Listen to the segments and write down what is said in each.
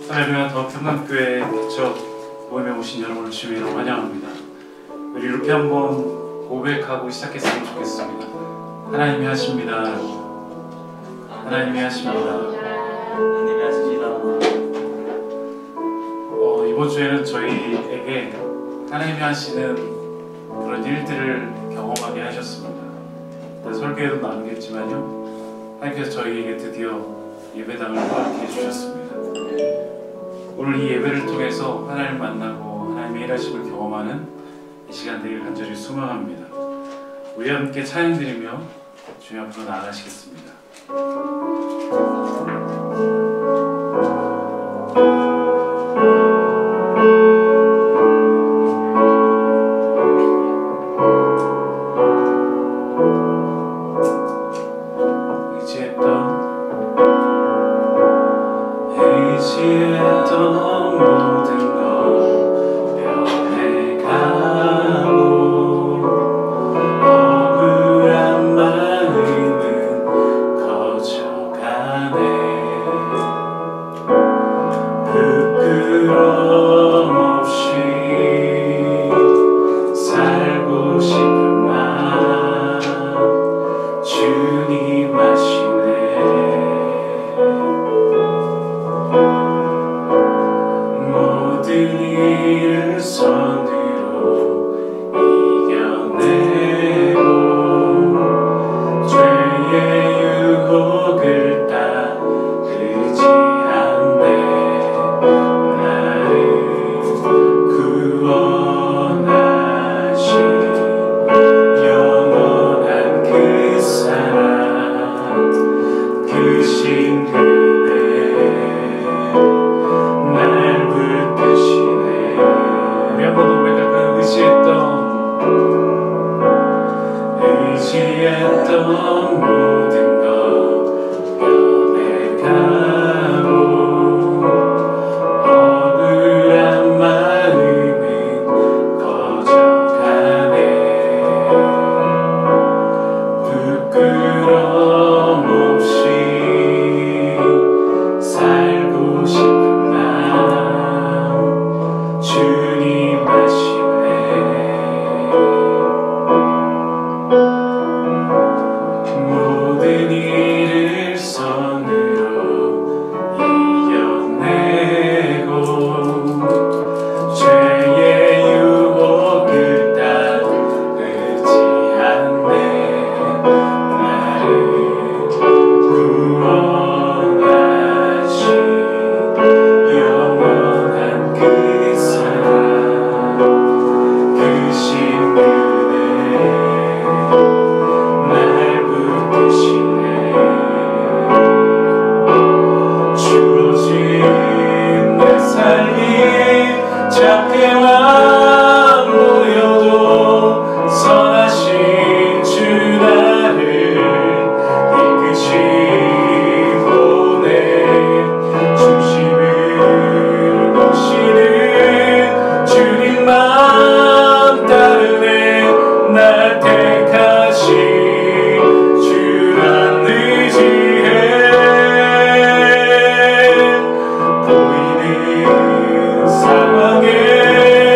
할렐루야. 더 평강교회 개척 모임에 오신 여러분을 주님으로 환영합니다. 우리 이렇게 한번 고백하고 시작했으면 좋겠습니다. 하나님이 하십니다. 하나님이 하십니다. 하나님이 하십니다. 이번 주에는 저희에게 하나님이 하시는 그런 일들을 경험하게 하셨습니다. 설교에도 나누겠지만요, 하나님께서 저희에게 드디어 예배당을 허락해 주셨습니다. 오늘 이 예배를 통해서 하나님을 만나고 하나님의 일하심을 경험하는 이 시간 되길 간절히 소망합니다. 우리 함께 찬양 드리며 주님 앞으로 나아가시겠습니다. 상황에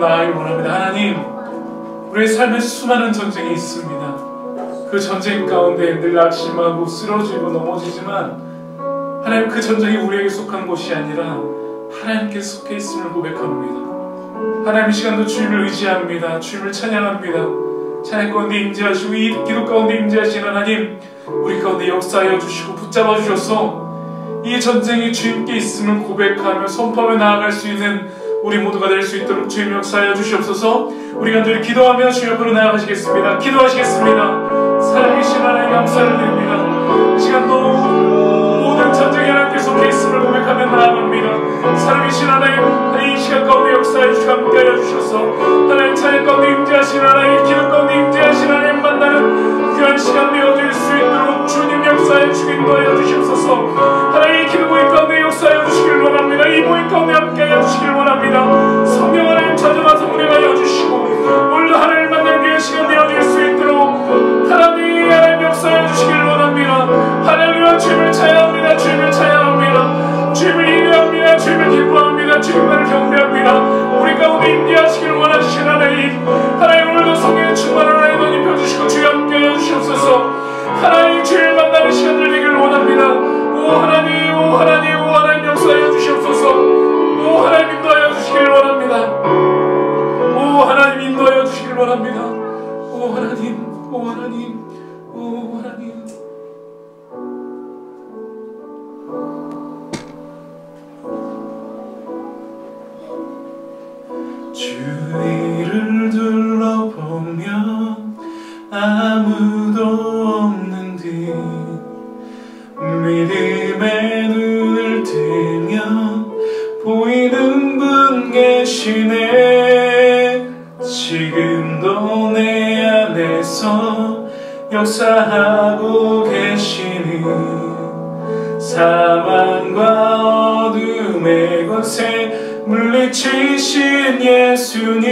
나아가길 원합니다. 하나님, 우리의 삶에 수많은 전쟁이 있습니다. 그 전쟁 가운데 늘 낙심하고 쓰러지고 넘어지지만 하나님, 그 전쟁이 우리에게 속한 것이 아니라 하나님께 속해 있음을 고백합니다. 하나님, 이 시간도 주님을 의지합니다. 주님을 찬양합니다. 찬양 가운데 임재하시고 이 기도 가운데 임재하시는 하나님, 우리 가운데 역사하여 주시고 붙잡아 주셔서 이 전쟁이 주님께 있음을 고백하며 선포하며 나아갈 수 있는 우리 모두가 될 수 있도록 주님 역사하여 주시옵소서. 우리가 늘 기도하며 주님 앞으로 나아가시겠습니다. 기도하시겠습니다. 살아계신 하나님 감사를 드립니다. 이 시간도 모든 전쟁에 하나님께 속해 있음을 고백하며 나아갑니다. 살아계신 하나님, 이 시간 가운데 역사해 주시고 함께하여 주셔서 하나님 찬양 가운데 임재하신 하나님, 기도 가운데 임재하신 하나님 만나는 그런 시간 되어질 수 있도록 주님 역사해 주시고 인도하여 주시옵소서. 하나님, 이 기도 모임 가운데 역사해 주시길 원합니다. 이 모임 가운데 함께하여 주시길 원합니다. 성령 하나님 찾아와서 운행하여 주시고 오늘도 하나님을 만나는 그런 시간 되어질 수 있도록 하나님 역사해 주시길 원합니다. 할렐루야. 주님을 찬양합니다. 주님을 찬양합니다. 주님을 인내합니다. 주님을 기뻐합니다. 주님만을 경배합니다. 우리 가운데 임재하시길 원하시는 하나님, 하나님 오늘도 성령의 충만한 하나님 입혀주시고 주여 함께하여 주시옵소서. 하나님, 주님을 만나는 시간들 되기를 원합니다. 오 하나님, 오 하나님, 오 하나님 역사하여 주시옵소서. 오 하나님 인도하여 주시길 원합니다. 오 하나님 인도하여 주시길 원합니다. 오 하나님, 오 하나님, 오 하나님. 주위를 둘러보면 아무도 없는 듯 믿음의 눈을 뜨면 보이는 분 계시네. 지금도 내 안에서 역사하고 계시는 사망과 어둠의 권세 물리치신 예수님,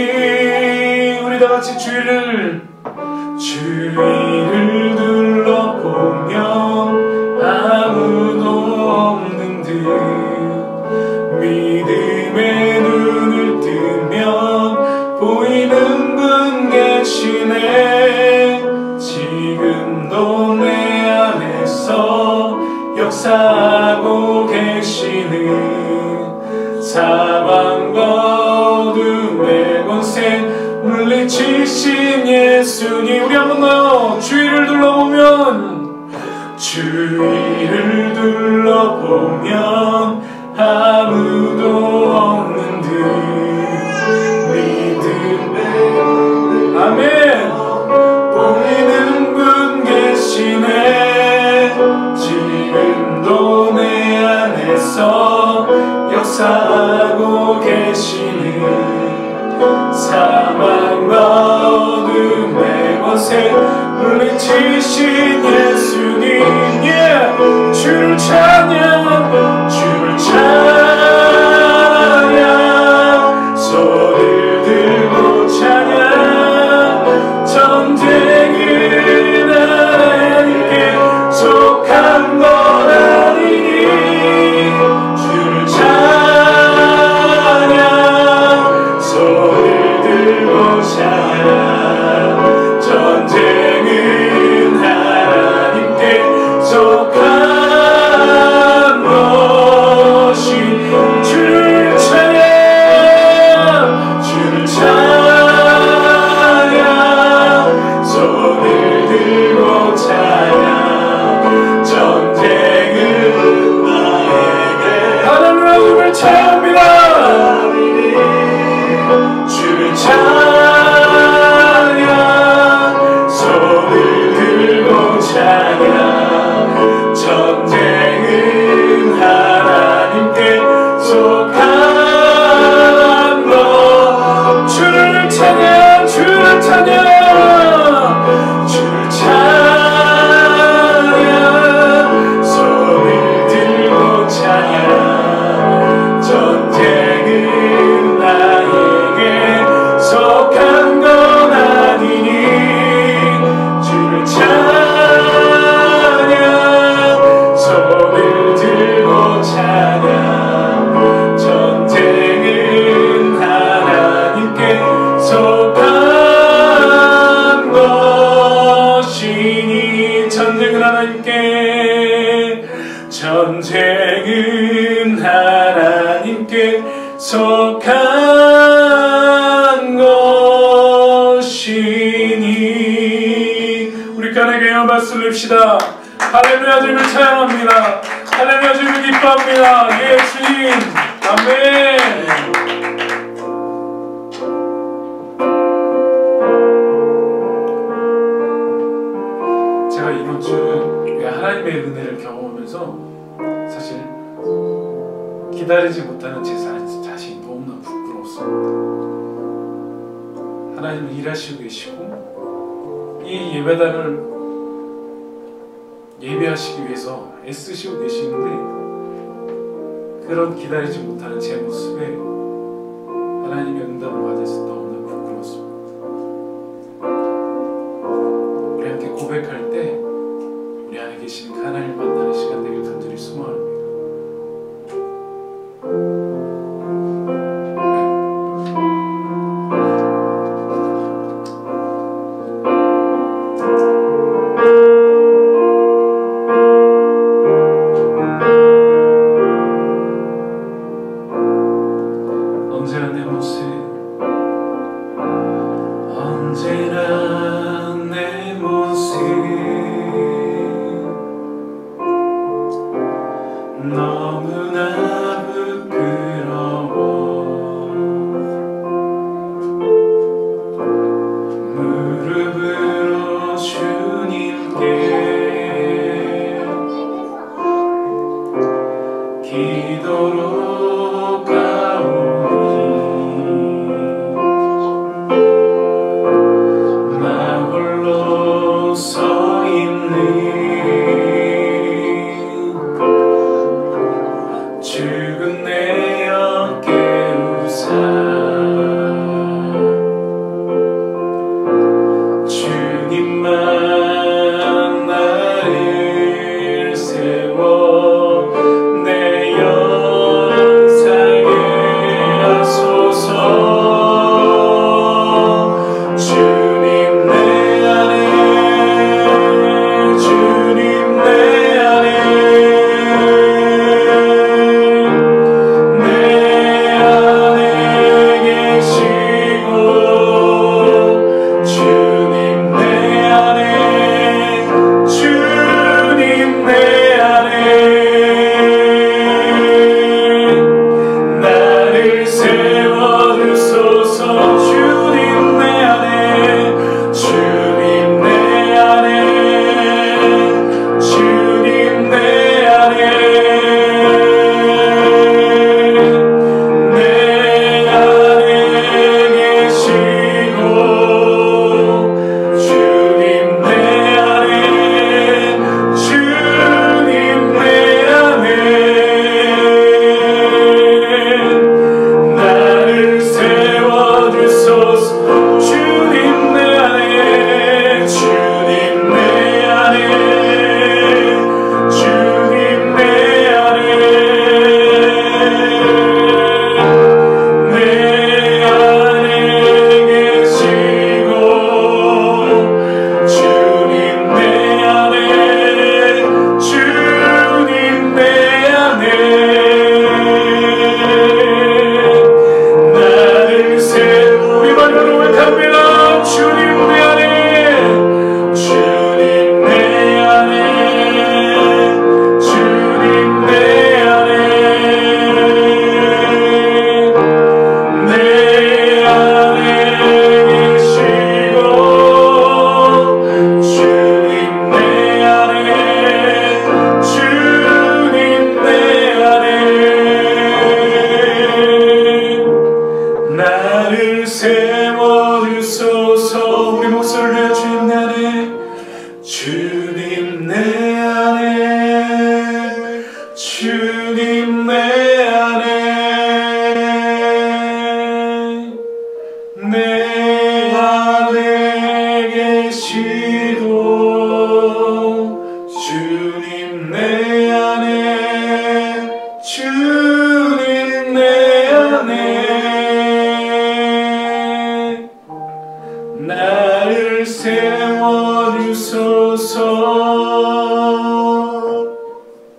우리 다같이 주위를 둘러보면 아무도 없는 듯 믿음의 눈을 뜨면 보이는 분 계시네. 지금도 내 안에서 역사하고 계시는 사망과 어둠의 권세 물리치신 예수님, 우리 한번 더요. 주위를 둘러보면, 주위를 둘러보면 아무도 없는 듯 믿음의 아멘 보이는 분 계시네. 지금도 내 안에서 역사하고 계시는 사망과 어둠의 권세 물리치신 예수님, 주를 찬양, 주를 찬양, 손을 들고 찬양. 전쟁은 하나님께 속한 것 아니니 주를 찬양, 손을 들고 찬양. 전쟁은 하나님께 속한 것이 주를 찬양, 주를 찬양, 손을 들고 찬양. 전쟁은 나에게 하나님의 음을 찬양합니다. 주를 찬양, 손을 들고 찬양. 전쟁은 하나님께 속한 것. 주를 찬양, 주를 찬양, 주를 찬양, 손을 들고 찬양. 전쟁은 나에게 속한 건 아니니 주를 찬양, 손을 들고 찬양. 전쟁은 하나님께 전쟁은 하나님께 속한 것이니. 우리 간에게 영박수 올립시다. 할렐루야. 주님을 찬양합니다. 할렐루야. 주님을 기뻐합니다. 예 주님. 아멘. 제가 이번 주 하나님의 은혜를 경험하면서 사실 기다리지 못하는 제 자신이 너무나 부끄러웠습니다. 하나님은 일하시고 계시고 이 예배당을 예배하시기 위해서 애쓰시고 계시는데 그런 기다리지 못하는 제 모습에 하나님의 응답을 받아서 너무나 부끄러웠습니다. 우리 함께 고백할 때 우리 안에 계신 하나님을 만나는 시간 되길 간절히 소망합니다.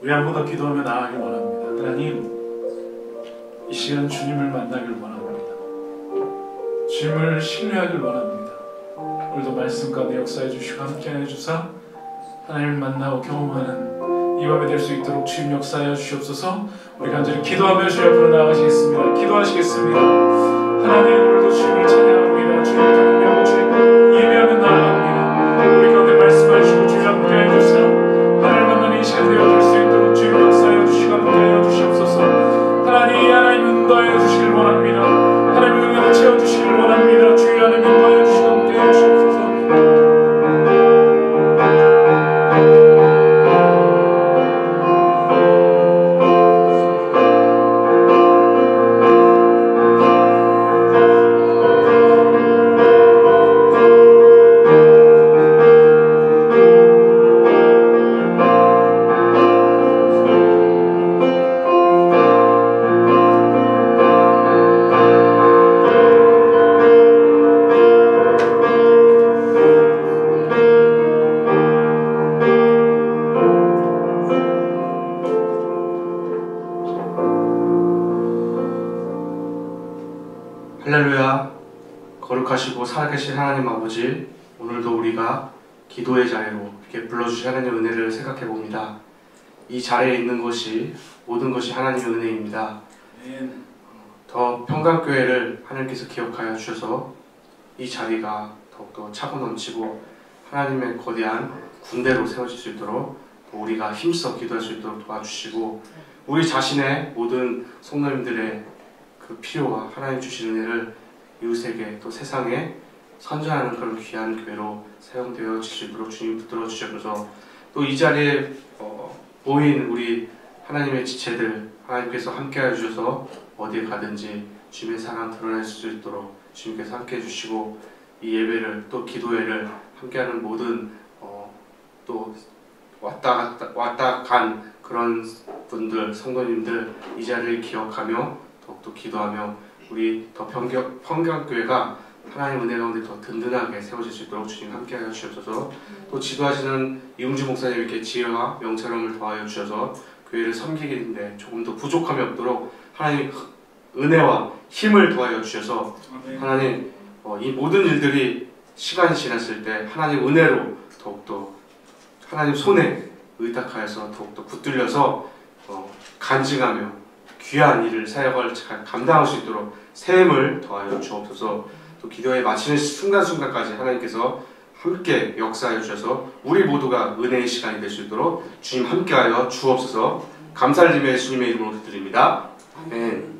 우리 한 번 더 기도하며 나아가길 원합니다. 하나님, 이 시간 주님을 만나길 원합니다. 주님을 신뢰하길 원합니다. 오늘도 말씀 가운데 역사해 주시고 함께해 주사 하나님을 만나고 경험하는 이 밤이 될 수 있도록 주님 역사하여 주시옵소서. 우리 간절히 기도하며 주님 앞으로 나아가시겠습니다. 기도하시겠습니다. 하나님, 오늘도 주님을 찬양합니다. 주님을 경배하고 주님 예배하며 나아갑니다. 우리 가운데 말씀해 주시고 주님 함께해 주사 하나님을 만나는 이 시간 되어질 수 있도록 주님 역사하여 주시고 함께하여 주시옵소서. 하나님 인도하여 주시길 원합니다. 하나님 은혜로 채워주시길 원합니다. 주의 하나님 인도하여 주시고 함께해 주시옵소서. 할렐루야. 거룩하시고 살아계신 하나님 아버지, 오늘도 우리가 기도의 자리로 이렇게 불러주신 하나님의 은혜를 생각해 봅니다. 이 자리에 있는 것이 모든 것이 하나님의 은혜입니다. 더 평강교회를 하나님께서 기억하여 주셔서 이 자리가 더욱더 차고 넘치고 하나님의 거대한 군대로 세워질 수 있도록 또 우리가 힘써 기도할 수 있도록 도와주시고, 우리 자신의 모든 성도님들의 그 필요와 하나님 주신 은혜를 이웃에게 또 세상에 선전하는 그런 귀한 교회로 사용되어 질 수 있도록 주님 붙들어 주셔서, 또 이 자리에 모인 우리 하나님의 지체들 하나님께서 함께하여 주셔서 어디에 가든지 주님의 사랑 드러낼 수 있도록 주님께서 함께해 주시고, 이 예배를 또 기도회를 함께하는 모든 또 왔다 간 그런 분들 성도님들 이 자리를 기억하며 더욱더 기도하며 우리 더 평강교회가 하나님 은혜 가운데 더 든든하게 세워질 수 있도록 주님 함께하여 주셔서, 또 지도하시는 이웅주 목사님께 지혜와 명철함을 더하여 주셔서 교회를 섬기기인데 조금 더 부족함이 없도록 하나님 은혜와 힘을 더하여 주셔서, 하나님 이 모든 일들이 시간이 지났을 때 하나님 은혜로 더욱더 하나님 손에 의탁하여서 더욱더 붙들려서 간증하며 귀한 일을 사역을 감당할 수 있도록 새 힘을 더하여 주옵소서. 또 기도에 마치는 순간순간까지 하나님께서 함께 역사하여 주셔서 우리 모두가 은혜의 시간이 될 수 있도록 주님 함께하여 주옵소서. 감사를 드리며 예수님의 이름으로 드립니다. 아멘.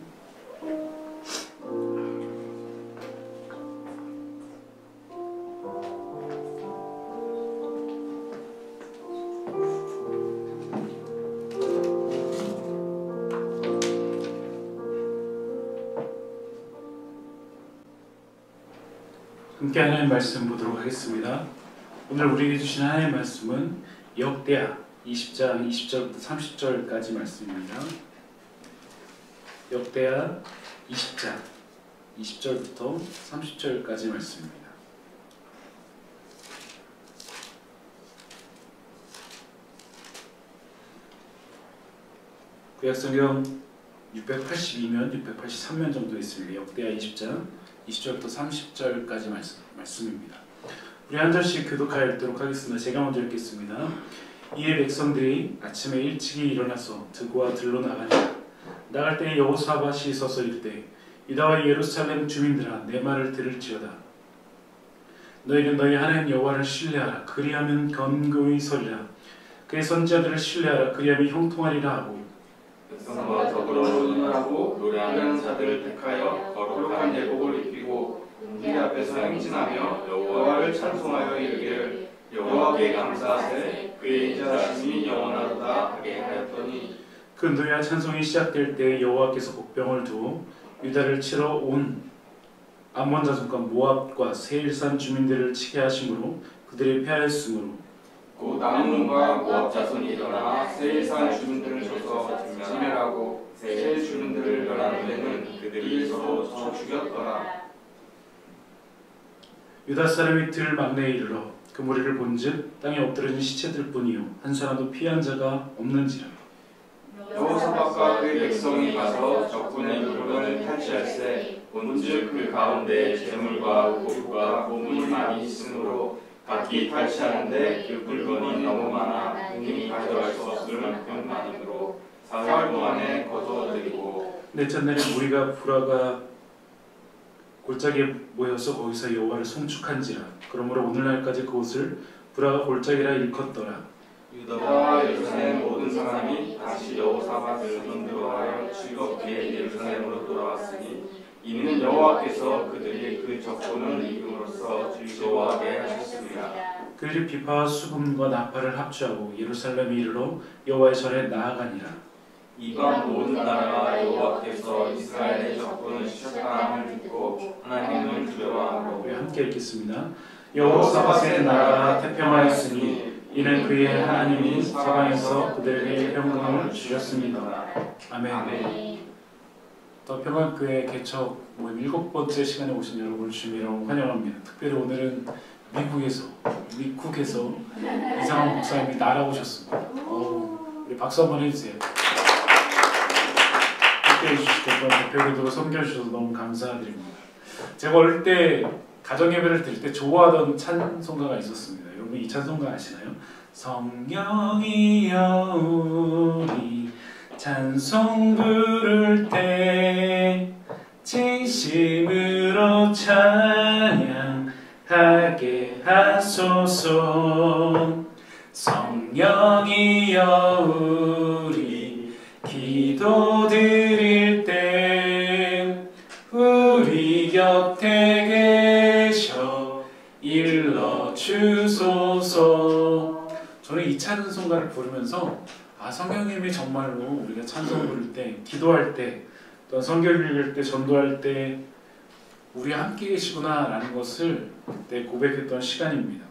함께 하나님의 말씀 보도록 하겠습니다. 오늘 우리에게 주신 하나님의 말씀은 역대하 20장 20절부터 30절까지 말씀입니다. 역대하 20장 20절부터 30절까지 말씀입니다. 구약성경 682면 683면 정도 있습니다. 역대하 20장 20절부터 30절까지 말씀입니다. 우리 한 절씩 교독하도록 하겠습니다. 제가 먼저 읽겠습니다. 이에 백성들이 아침에 일찍이 일어나서 드고와 들로 나가니라. 나갈 때에 여호사밧이 서서 이르되, 유다와 예루살렘 주민들아, 내 말을 들을지어다. 너희는 너희 하나님 여호와를 신뢰하라. 그리하면 견고히 서리라. 그의 선지자들을 신뢰하라. 그리하면 형통하리라 하고, 백성과 더불어 의논하고 노래하는 자들을 택하여 거룩한 예복을 입히고 그의 앞에서 행진하며 여호와를 찬송하여 이르기를, 여호와께 감사하세 그의 인자하심이 영원하도다 하게 하였더니, 그 노래와 찬송이 시작될 때 여호와께서 복병을 두어 유다를 치러 온 암몬 자손과 모압과 세일산 주민들을 치게 하심으로 그들이 패하였으므로, 곧 암몬과 모압 자손이 일어나 세일산 주민들을 쳐서 진멸하고 세일 주민들을 멸한 후에는 그들이 서로 죽였더라. 유다 사람이 들 막내에 이르러 그 무리를 본즉 땅에 엎드러진 시체들 뿐이요 한 사람도 피한 자가 없는지라. 그 백성이 가서 적군의 물건을 탈취할세 본즉 그 가운데 재물과 고유가 보물이 많이 있으므로 각기 탈취하는데 그 물건이 너무 많아 능히 가져갈 수 없을 만큼 많으므로 사흘 동안에 거두어들이고 넷째 날에 무리가 불화가 골짜기에 모여서 거기서 여호와를 송축한지라. 그러므로 오늘날까지 그곳을 불화가 골짜기라 일컫더라. 유다와 예루살렘 모든 사람이 다시 여호사밧을 인도하여 즐겁게 예루살렘으로 돌아왔으니 이는 여호와께서 그들이 그 적군을 이김으로써 즐거워하게 하셨습니다. 그들이 비파와 수금과 나팔을 합주하고 예루살렘에 이르러 여호와의 전에 나아가니라. 이방 모든 나라가 여호와께서 이스라엘의 적군을 시작함을 듣고 하나님을 두려워하므로 우리 함께 읽겠습니다. 여호사밧의 나라가 태평하였으니 이는 그의 하나님이 사방에서 그들에게 평강을 주셨습니다. 아멘. 더 평안 교회 개척 모임 7번째 시간에 오신 여러분을 주님으로 환영합니다. 특별히 오늘은 미국에서 이상한 목사님이 날아오셨습니다. 우리 박수 한번 해주세요. 함께해 주시고 대표기도로 섬겨주셔서 너무 감사드립니다. 제가 어릴 때 가정예배를 드릴 때 좋아하던 찬송가가 있었습니다. 여러분 이 찬송가 아시나요? 성령이여 우리 찬송 부를 때 진심으로 찬양하게 하소서. 성령이여 우리 기도 드릴 때 우리 곁에 계셔 일러주소서. 저는 이 찬송가를 부르면서 성령님이 정말로 우리가 찬송 부를 때, 기도할 때, 또한 성경을 읽을 때, 전도할 때 우리 함께 계시구나 라는 것을 그때 고백했던 시간입니다.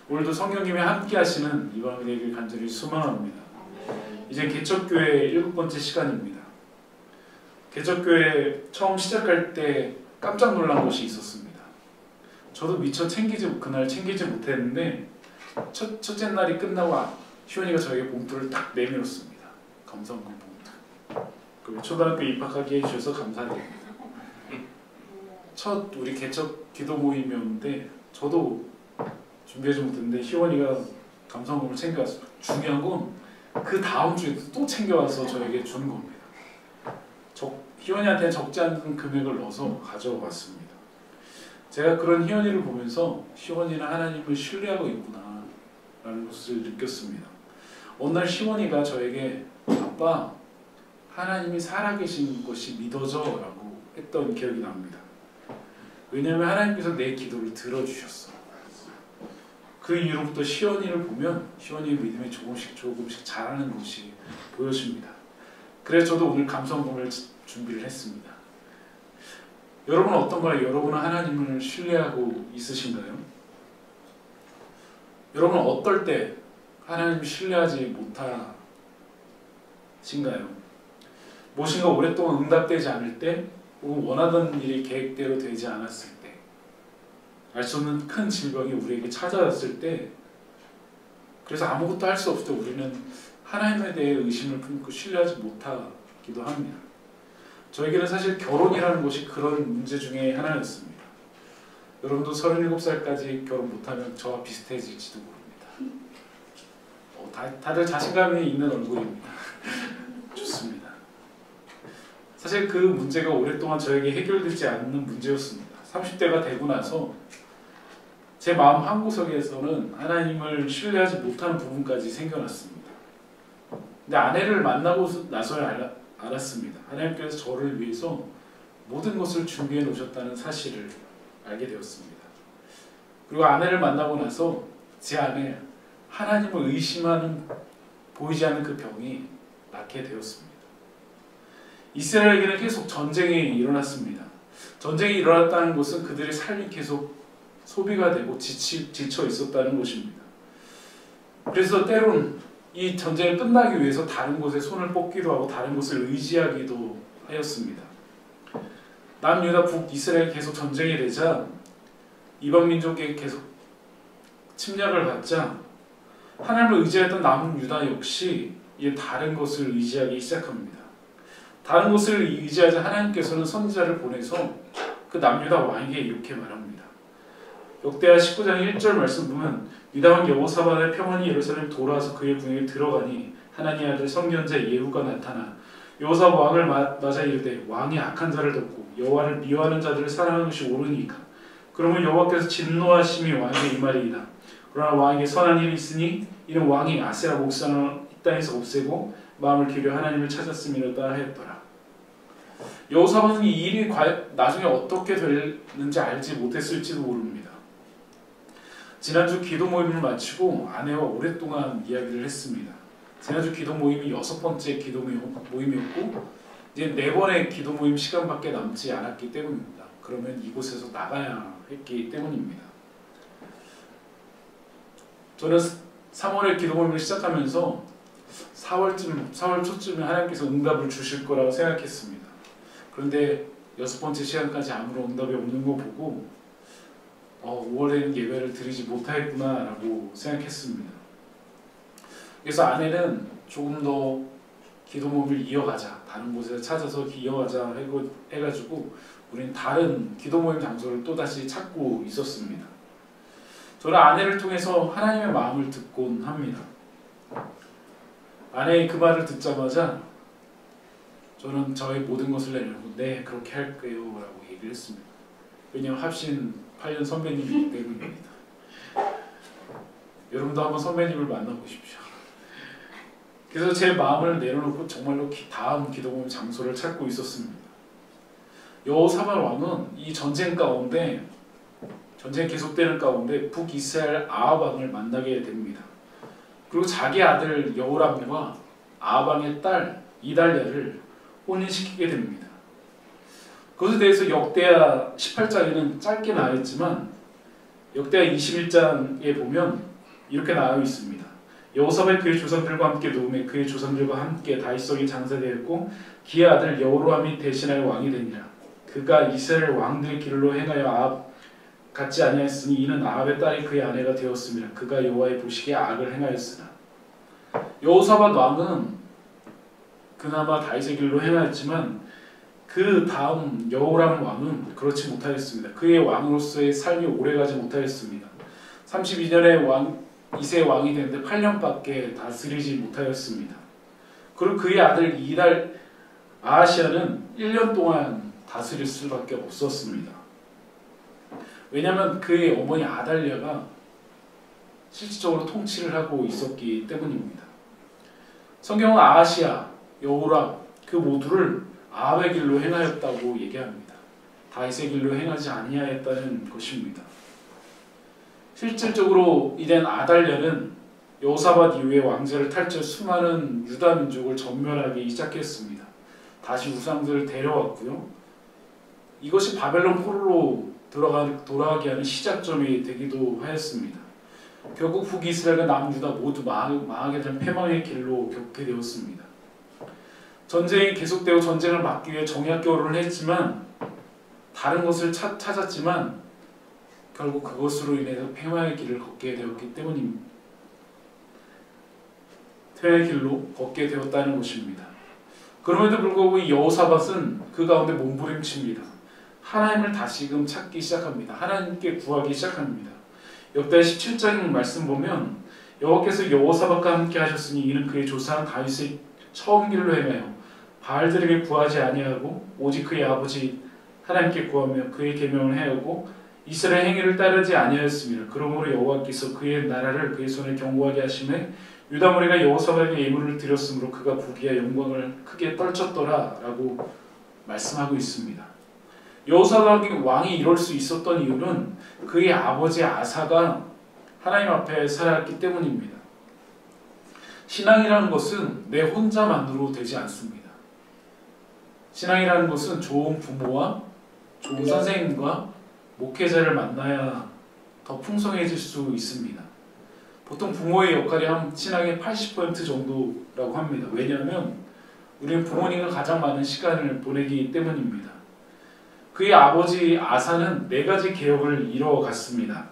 오늘도 성령님이 함께 하시는 이방이 되길 간절히 소망합니다. 이제 개척교회 7번째 시간입니다. 개척교회 처음 시작할 때 깜짝 놀란 것이 있었습니다. 저도 미처 그날 챙기지 못했는데 첫째 날이 끝나고 희원이가 저에게 봉투를 딱 내밀었습니다. 감사금 봉투. 그리고 초등학교 입학하게 해주셔서 감사드립니다. 첫 우리 개척 기도 모임이었는데 저도 준비하지 못했는데 희원이가 감사금을 챙겨왔습니다. 중요한 건 그 다음 주에도 또 챙겨와서 저에게 주는 겁니다. 희원이한테 적지 않은 금액을 넣어서 가져와 봤습니다. 제가 그런 희원이를 보면서 희원이는 하나님을 신뢰하고 있구나 라는 것을 느꼈습니다. 어느 날 희원이가 저에게 아빠 하나님이 살아계신 것이 믿어져 라고 했던 기억이 납니다. 왜냐하면 하나님께서 내 기도를 들어주셨어. 그 이후로부터 희원이를 보면 희원이의 믿음이 조금씩 자라는 것이 보여집니다. 그래서 저도 오늘 감성봉을 준비를 했습니다. 여러분은 어떤가요? 여러분은 하나님을 신뢰하고 있으신가요? 여러분은 어떨 때 하나님을 신뢰하지 못하신가요? 무엇인가 오랫동안 응답되지 않을 때, 혹은 원하던 일이 계획대로 되지 않았을 때, 알 수 없는 큰 질병이 우리에게 찾아왔을 때, 그래서 아무것도 할 수 없을 때 우리는 하나님에 대해 의심을 품고 신뢰하지 못하기도 합니다. 저에게는 사실 결혼이라는 것이 그런 문제 중에 하나였습니다. 여러분도 37살까지 결혼 못하면 저와 비슷해질지도 모릅니다. 다들 자신감이 있는 얼굴입니다. 좋습니다. 사실 그 문제가 오랫동안 저에게 해결되지 않는 문제였습니다. 30대가 되고 나서 제 마음 한구석에서는 하나님을 신뢰하지 못하는 부분까지 생겨났습니다. 근데 아내를 만나고 나서야 알았습니다. 하나님께서 저를 위해서 모든 것을 준비해 놓으셨다는 사실을 알게 되었습니다. 그리고 아내를 만나고 나서 제 안에 하나님을 의심하는 보이지 않는 그 병이 낫게 되었습니다. 이스라엘에게는 계속 전쟁이 일어났습니다. 전쟁이 일어났다는 것은 그들의 삶이 계속 소비가 되고 지쳐 있었다는 것입니다. 그래서 때론 이 전쟁이 끝나기 위해서 다른 곳에 손을 뻗기도 하고 다른 곳을 의지하기도 하였습니다. 남유다 북이스라엘 계속 전쟁이 되자 이방 민족에게 계속 침략을 받자 하나님을 의지했던 남유다 역시 이제 다른 것을 의지하기 시작합니다. 다른 것을 의지하자 하나님께서는 선지자를 보내서 그 남유다 왕에게 이렇게 말합니다. 역대하 19장 1절 말씀 보면 유다 왕 여호사밧의 평안히 예루살렘 돌아와서 그의 궁에 들어가니 하나님의 아들 선견자 예후가 나타나 여호사밧 왕을 맞아 이르되 왕이 악한 자를 덮고 여호와를 미워하는 자들을 사랑하는 것이 옳으니까 그러면 여호와께서 진노하심이 왕에게 임하리이다. 그러나 왕에게 선한 일이 있으니 이는 왕이 아세라 목상을 이 땅에서 없애고 마음을 기울여 하나님을 찾았음이로다 하였더라. 여호사밧은 이 일이 나중에 어떻게 되는지 알지 못했을지도 모릅니다. 지난주 기도 모임을 마치고 아내와 오랫동안 이야기를 했습니다. 지난주 기도 모임이 6번째 기도 모임이었고 이제 4번의 기도 모임 시간밖에 남지 않았기 때문입니다. 그러면 이곳에서 나가야 했기 때문입니다. 저는 3월에 기도 모임을 시작하면서 4월 초쯤에 하나님께서 응답을 주실 거라고 생각했습니다. 그런데 6번째 시간까지 아무런 응답이 없는 거 보고 5월에는 예배를 드리지 못하겠구나 라고 생각했습니다. 그래서 아내는 조금 더 기도 모임을 이어가자, 다른 곳에서 찾아서 이어가자 해가지고 우리는 다른 기도 모임 장소를 또다시 찾고 있었습니다. 저는 아내를 통해서 하나님의 마음을 듣곤 합니다. 아내의 그 말을 듣자마자 저는 저의 모든 것을 내려놓고 네 그렇게 할게요 라고 얘기를 했습니다. 왜냐하면 합신 8년 선배님이기 때문입니다. 여러분도 한번 선배님을 만나보십시오. 그래서 제 마음을 내려놓고 정말로 다음 기도 모임 장소를 찾고 있었습니다. 여호사밧 왕은 이 전쟁 계속되는 가운데 북이스라엘 아합 왕을 만나게 됩니다. 그리고 자기 아들 여호람과 아합 왕의 딸 이달랴를 혼인시키게 됩니다. 그것에 대해서 역대하 18장에는 짧게 나와 있지만 역대하 21장에 보면 이렇게 나와 있습니다. 여호사밧 그의 조상들과 함께 누움에 그의 조상들과 함께 다윗성에 장사되었고 그의 아들 여호람이 대신하여 왕이 되니라. 그가 이스라엘 왕들의 길로 행하여 아합 같지 아니하였으니 이는 아합의 딸이 그의 아내가 되었음이라. 그가 여호와의 보시기에 악을 행하였으나. 여호사밧 왕은 그나마 다윗의 길로 행하였지만 그 다음 여호람 왕은 그렇지 못하였습니다. 그의 왕으로서의 삶이 오래가지 못하였습니다. 32년에 이세 왕이 되는데 8년밖에 다스리지 못하였습니다. 그리고 그의 아들 아하시아는 1년 동안 다스릴 수밖에 없었습니다. 왜냐하면 그의 어머니 아달랴가 실질적으로 통치를 하고 있었기 때문입니다. 성경은 아하시아, 여호람 그 모두를 아합의 길로 행하였다고 얘기합니다. 다윗의 길로 행하지 아니하였다는 것입니다. 실질적으로 이된 아달랴는 여호사밧 이후에 왕좌를 탈취해 수많은 유다 민족을 전멸하기 시작했습니다. 다시 우상들을 데려왔고요. 이것이 바벨론 포로로 돌아가게 하는 시작점이 되기도 하였습니다. 결국 북이스라엘과 남유다 모두 망하게 된 패망의 길로 겪게 되었습니다. 전쟁이 계속되고 전쟁을 막기 위해 정약 결혼을 했지만 다른 것을 찾았지만 결국 그것으로 인해서 패망의 길을 걷게 되었기 때문입니다. 패망의 길로 걷게 되었다는 것입니다. 그럼에도 불구하고 이 여호사밧은 그 가운데 몸부림칩니다. 하나님을 다시금 찾기 시작합니다. 하나님께 구하기 시작합니다. 역대 17장 말씀 보면 여호와께서 여호사밧과 함께 하셨으니 이는 그의 조상 다윗의 처음 길로 행하여 바알들에게 구하지 아니하고 오직 그의 아버지 하나님께 구하며 그의 계명을 행하고 이스라엘 행위를 따르지 아니하였습니다. 그러므로 여호와께서 그의 나라를 그의 손에 견고하게 하심에 유다 무리가 여호사밧에게 예물을 드렸으므로 그가 부귀와 영광을 크게 떨쳤더라 라고 말씀하고 있습니다. 여호사밧 왕이 이럴 수 있었던 이유는 그의 아버지 아사가 하나님 앞에 살았기 때문입니다. 신앙이라는 것은 내 혼자만으로 되지 않습니다. 신앙이라는 것은 좋은 부모와 좋은 선생님과 목회자를 만나야 더 풍성해질 수 있습니다. 보통 부모의 역할이 한 신앙의 80% 정도라고 합니다. 왜냐하면 우리는 부모님과 가장 많은 시간을 보내기 때문입니다. 그의 아버지 아사는 4가지 개혁을 이뤄갔습니다.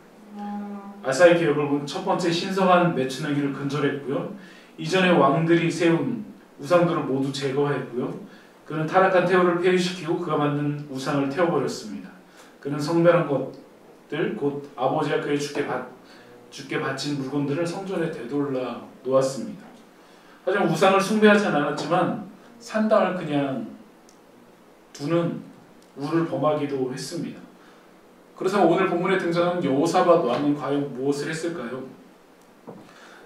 아사의 개혁을 보면 첫 번째 신성한 매춘하기를 근절했고요. 이전의 왕들이 세운 우상들을 모두 제거했고요. 그는 타락한 태호를 폐위시키고 그가 만든 우상을 태워버렸습니다. 그는 성별한 것들 곧 아버지가 그의 주께 바친 물건들을 성전에 되돌라 놓았습니다. 하지만 우상을 숭배하지 않았지만 산당을 그냥 두는 우를 범하기도 했습니다. 그래서 오늘 본문에 등장하는 여호사밧 왕은 과연 무엇을 했을까요?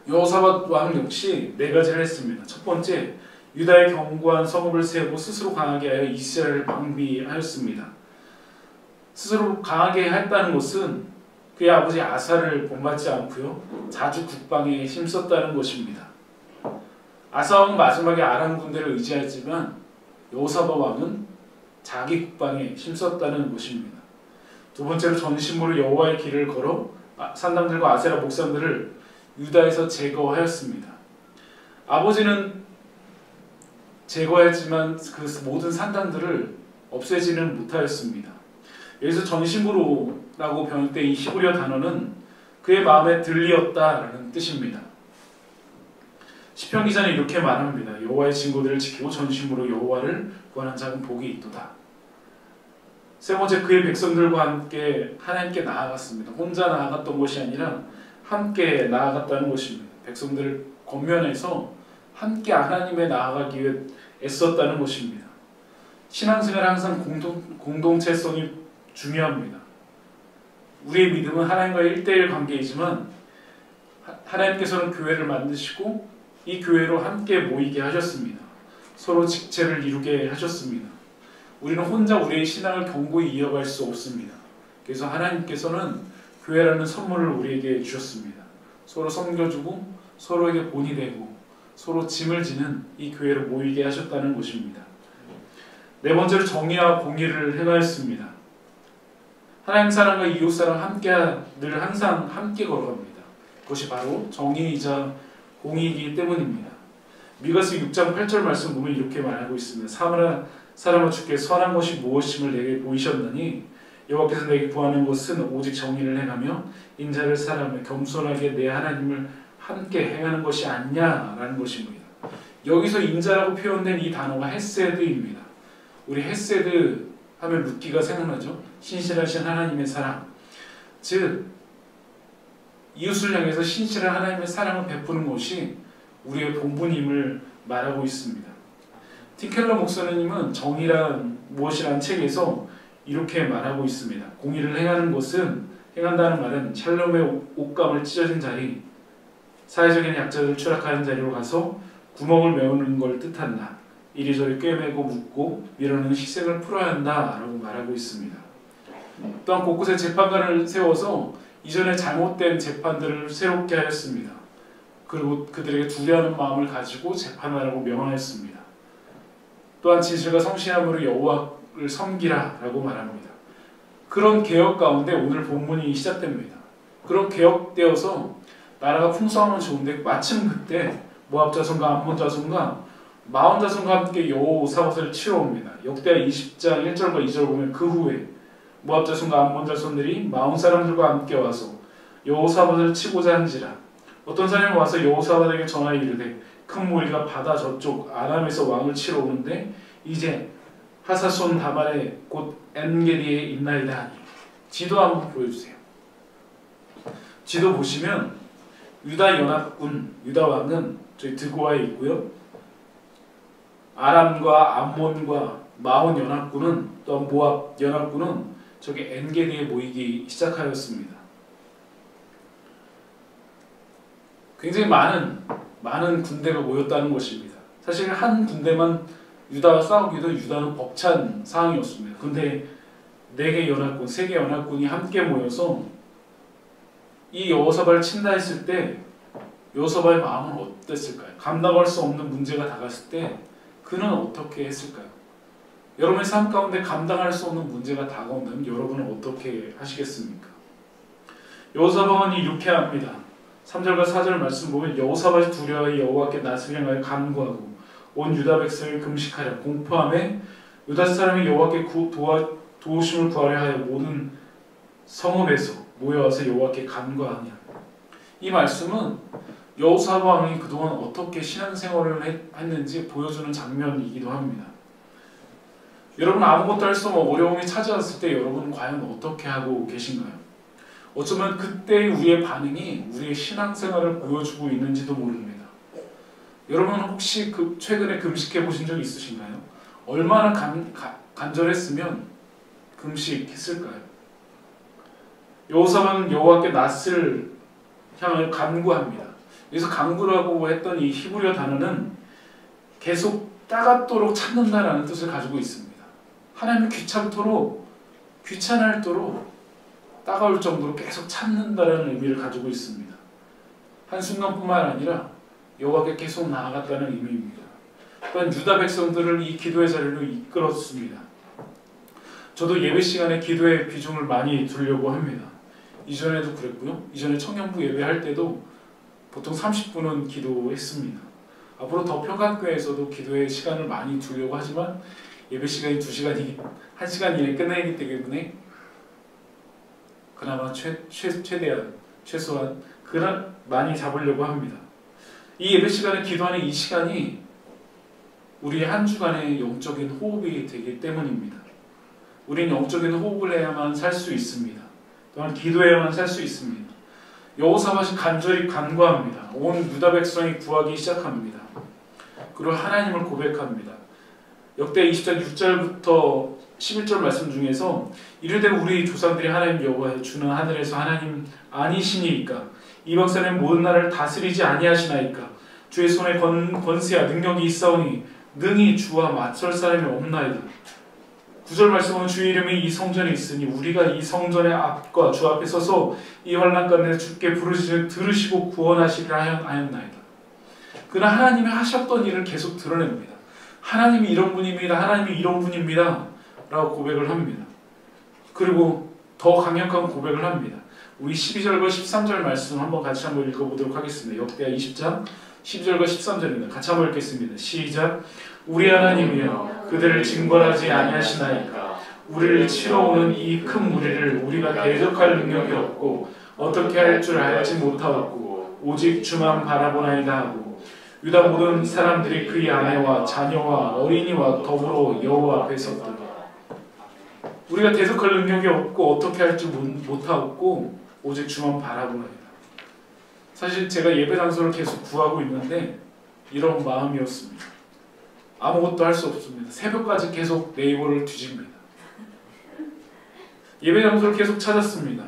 여호사밧 왕 역시 네 가지를 했습니다. 첫 번째, 유다의 견고한 성읍을 세우고 스스로 강하게 하여 이스라엘을 방비하였습니다. 스스로 강하게 했다는 것은 그의 아버지 아사를 본받지 않고요, 자주 국방에 힘썼다는 것입니다. 아사 왕은 마지막에 아람 군대를 의지하지만 여호사밧 왕은 자기 국방에 힘썼다는 것입니다. 두 번째로 전심으로 여호와의 길을 걸어 산당들과 아세라 목상들을 유다에서 제거하였습니다. 아버지는 제거했지만 그 모든 산당들을 없애지는 못하였습니다. 여기서 전심으로라고 번역된 이 히브리어 단어는 그의 마음에 들리었다라는 뜻입니다. 시편 기자는 이렇게 말합니다. 여호와의 징조들을 지키고 전심으로 여호와를 구하는 자는 복이 있도다. 세 번째, 그의 백성들과 함께 하나님께 나아갔습니다. 혼자 나아갔던 것이 아니라 함께 나아갔다는 것입니다. 백성들을 권면해서 함께 하나님에 나아가기 위해 애썼다는 것입니다. 신앙생활은 항상 공동체성이 중요합니다. 우리의 믿음은 하나님과의 1대1 관계이지만 하나님께서는 교회를 만드시고 이 교회로 함께 모이게 하셨습니다. 서로 직체를 이루게 하셨습니다. 우리는 혼자 우리의 신앙을 견고히 이어갈 수 없습니다. 그래서 하나님께서는 교회라는 선물을 우리에게 주셨습니다. 서로 섬겨주고 서로에게 본이 되고 서로 짐을 지는 이 교회를 모이게 하셨다는 것입니다. 네 번째로 정의와 공의를 행하였습니다. 하나님 사랑과 이웃 사랑 함께 늘 항상 함께 걸어갑니다. 그것이 바로 정의이자 공의이기 때문입니다. 미가서 6장 8절 말씀 보면 이렇게 말하고 있습니다. 사람아 주께 선한 것이 무엇임을 내게 보이셨나니 여호와께서 내게 구하는 것은 오직 정의를 행하며 인자를 사랑하며 겸손하게 내 하나님을 함께 행하는 것이 아니냐라는 것입니다. 여기서 인자라고 표현된 이 단어가 헤세드입니다. 우리 헤세드 하면 룻기가 생각나죠? 신실하신 하나님의 사랑. 즉 이웃을 향해서 신실한 하나님의 사랑을 베푸는 것이 우리의 본분임을 말하고 있습니다. 팀켈러 목사님은 정의란 무엇이라는 책에서 이렇게 말하고 있습니다. 공의를 행한다는 말은 샬롬의 옷감을 찢어진 자리, 사회적인 약자를 추락하는 자리로 가서 구멍을 메우는 걸 뜻한다. 이리저리 꿰매고 묶고 밀어넣는 희생을 풀어야 한다라고 말하고 있습니다. 또한 곳곳에 재판관을 세워서 이전에 잘못된 재판들을 새롭게 하였습니다. 그리고 그들에게 두려워하는 마음을 가지고 재판하라고 명하였습니다. 또한 진실과 성실함으로 여호와를 섬기라라고 말합니다. 그런 개혁 가운데 오늘 본문이 시작됩니다. 그런 개혁되어서 나라가 풍성하면 좋은데 마침 그때 모압 자손과 암몬 자손과 마온 자손과 함께 여호사밧을 치러 옵니다. 역대하 20장 1절과 2절 보면 그 후에 모압 자손과 암몬 자손들이 마온 사람들과 함께 와서 여호사밧을 치고자 한지라. 어떤 사람이 와서 여호사밧에게 전하여 이르되 큰 무리가 바다 저쪽 아람에서 왕을 치러 오는데 이제 하사손 다말에 곧 엔게디에 있나이다 하니. 지도 한번 보여주세요. 지도 보시면 유다 연합군, 유다 왕은 저희 드고아에 있고요. 아람과 암몬과 마온 연합군은 또 모압 연합군은 저기 엔게디에 모이기 시작하였습니다. 굉장히 많은 군대가 모였다는 것입니다. 사실 한 군대만 유다와 싸우기도 유다는 벅찬 상황이었습니다. 근데 4개 연합군, 3개 연합군이 함께 모여서 이 여호사밧을 친다 했을 때 여호사밧의 마음은 어땠을까요? 감당할 수 없는 문제가 다가왔을 때 그는 어떻게 했을까요? 여러분의 삶 가운데 감당할 수 없는 문제가 다가온다면 여러분은 어떻게 하시겠습니까? 여호사밧은 이렇게 합니다. 3절과 4절 말씀 보면 여호사밧이 두려워하여 여호와께 낯을 향하여 간구하고 온 유다 백성을 금식하려 공포함에 유다 사람이 여호와께 도우심을 구하려 하여 모든 성읍에서 모여와서 여호와께 간구하냐. 이 말씀은 여호사밧 왕이 그동안 어떻게 신앙생활을 했는지 보여주는 장면이기도 합니다. 여러분 아무것도 할 수 없는 어려움이 찾아왔을 때 여러분은 과연 어떻게 하고 계신가요? 어쩌면 그때 우리의 반응이 우리의 신앙생활을 보여주고 있는지도 모릅니다. 여러분 혹시 최근에 금식해 보신 적 있으신가요? 얼마나 간절했으면 금식했을까요? 여호사밧은 여호와께 낯을 향하여 간구합니다. 여기서 간구라고 했던 이 히브리어 단어는 계속 따갑도록 찾는다라는 뜻을 가지고 있습니다. 하나님이 귀찮을도록 따가울 정도로 계속 찾는다라는 의미를 가지고 있습니다. 한순간뿐만 아니라 여호와께 계속 나아갔다는 의미입니다. 또한 유다 백성들을 이 기도의 자리로 이끌었습니다. 저도 예배 시간에 기도의 비중을 많이 두려고 합니다. 이전에도 그랬고요. 이전에 청년부 예배할 때도 보통 30분은 기도했습니다. 앞으로 더 평강교회에서도 기도의 시간을 많이 두려고 하지만 예배 시간이 2시간이 1시간 이내에 끝나기 때문에 그나마 최소한 많이 잡으려고 합니다. 이 예배 시간에 기도하는 이 시간이 우리의 한 주간의 영적인 호흡이 되기 때문입니다. 우리는 영적인 호흡을 해야만 살 수 있습니다. 또한 기도해야만 살 수 있습니다. 여호사밧이 간절히 간구합니다. 온 유다 백성이 구하기 시작합니다. 그리고 하나님을 고백합니다. 역대 20장 6절부터 11절 말씀 중에서 이르되 우리 조상들이 하나님 여호와의 주는 하늘에서 하나님 아니시니이까 이방 사람의 모든 나라를 다스리지 아니하시나이까 주의 손에 권세와 능력이 있사오니 능히 주와 맞설 사람이 없나이다. 9절 말씀은 주의 이름이 이 성전에 있으니 우리가 이 성전의 앞과 주 앞에 서서 이 환난 가운데 주께 부르짖으면 들으시고 구원하시리라 하였나이다. 그러나 하나님이 하셨던 일을 계속 드러냅니다. 하나님이 이런 분입니다. 하나님이 이런 분입니다. 라고 고백을 합니다. 그리고 더 강력한 고백을 합니다. 우리 12절과 13절 말씀 같이 한번 읽어보도록 하겠습니다. 역대하 20장 12절과 13절입니다. 같이 한번 읽겠습니다. 시작. 우리 하나님이여 그들을 징벌하지 아니하시나이까 우리를 치러오는 이 큰 무리를 우리가 대적할 능력이 없고 어떻게 할 줄 알지 못하였고 오직 주만 바라보나이다 하고 유다 모든 사람들이 그의 아내와 자녀와 어린이와 더불어 여호와 앞에 섰더라. 우리가 대적할 능력이 없고 어떻게 할 줄 못하였고 오직 주만 바라보나이다. 사실 제가 예배 장소를 계속 구하고 있는데 이런 마음이었습니다. 아무것도 할 수 없습니다. 새벽까지 계속 네이버를 뒤집니다. 예배 장소를 계속 찾았습니다.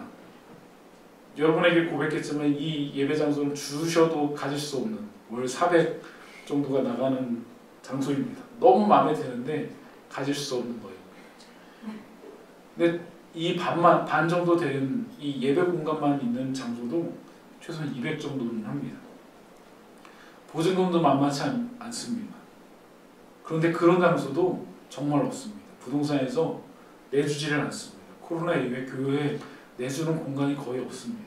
여러분에게 고백했지만 이 예배 장소를 주셔도 가질 수 없는 월 400 정도가 나가는 장소입니다. 너무 마음에 드는데 가질 수 없는 거예요. 근데 이 반 정도 되는 이 예배 공간만 있는 장소도 최소한 200 정도는 합니다. 보증금도 만만치 않습니다. 그런데 그런 장소도 정말 없습니다. 부동산에서 내주지를 않습니다. 코로나 이후에 교회에 내주는 공간이 거의 없습니다.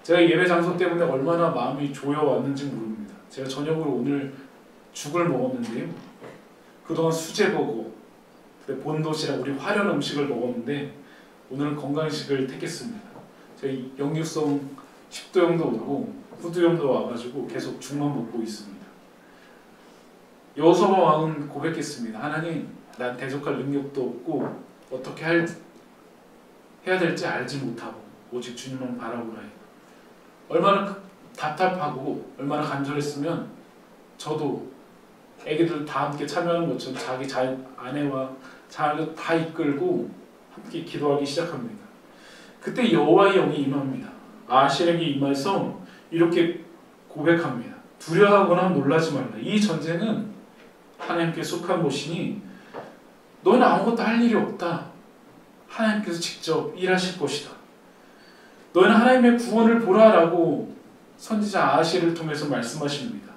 제가 예배 장소 때문에 얼마나 마음이 조여왔는지 모릅니다. 제가 저녁으로 오늘 죽을 먹었는데요. 그동안 수제 버거, 본도시락, 우리 화련 음식을 먹었는데 오늘은 건강식을 택했습니다. 제가 역류성 식도염도 오고 후두염도 와가지고 계속 죽만 먹고 있습니다. 여호사밧 왕은 고백했습니다. 하나님, 난 대적할 능력도 없고 어떻게 해야 될지 알지 못하고 오직 주님만 바라보나이다. 얼마나 답답하고 얼마나 간절했으면 저도 애기들 다 함께 참여하는 것처럼 자기 아내와 자녀를 다 이끌고 함께 기도하기 시작합니다. 그때 여호와의 영이 임합니다. 아실에게 임해서 이렇게 고백합니다. 두려워하거나 놀라지 말라. 이 전쟁은 하나님께 속한 것이니 너희는 아무것도 할 일이 없다. 하나님께서 직접 일하실 것이다. 너희는 하나님의 구원을 보라라고 선지자 아하시를 통해서 말씀하십니다.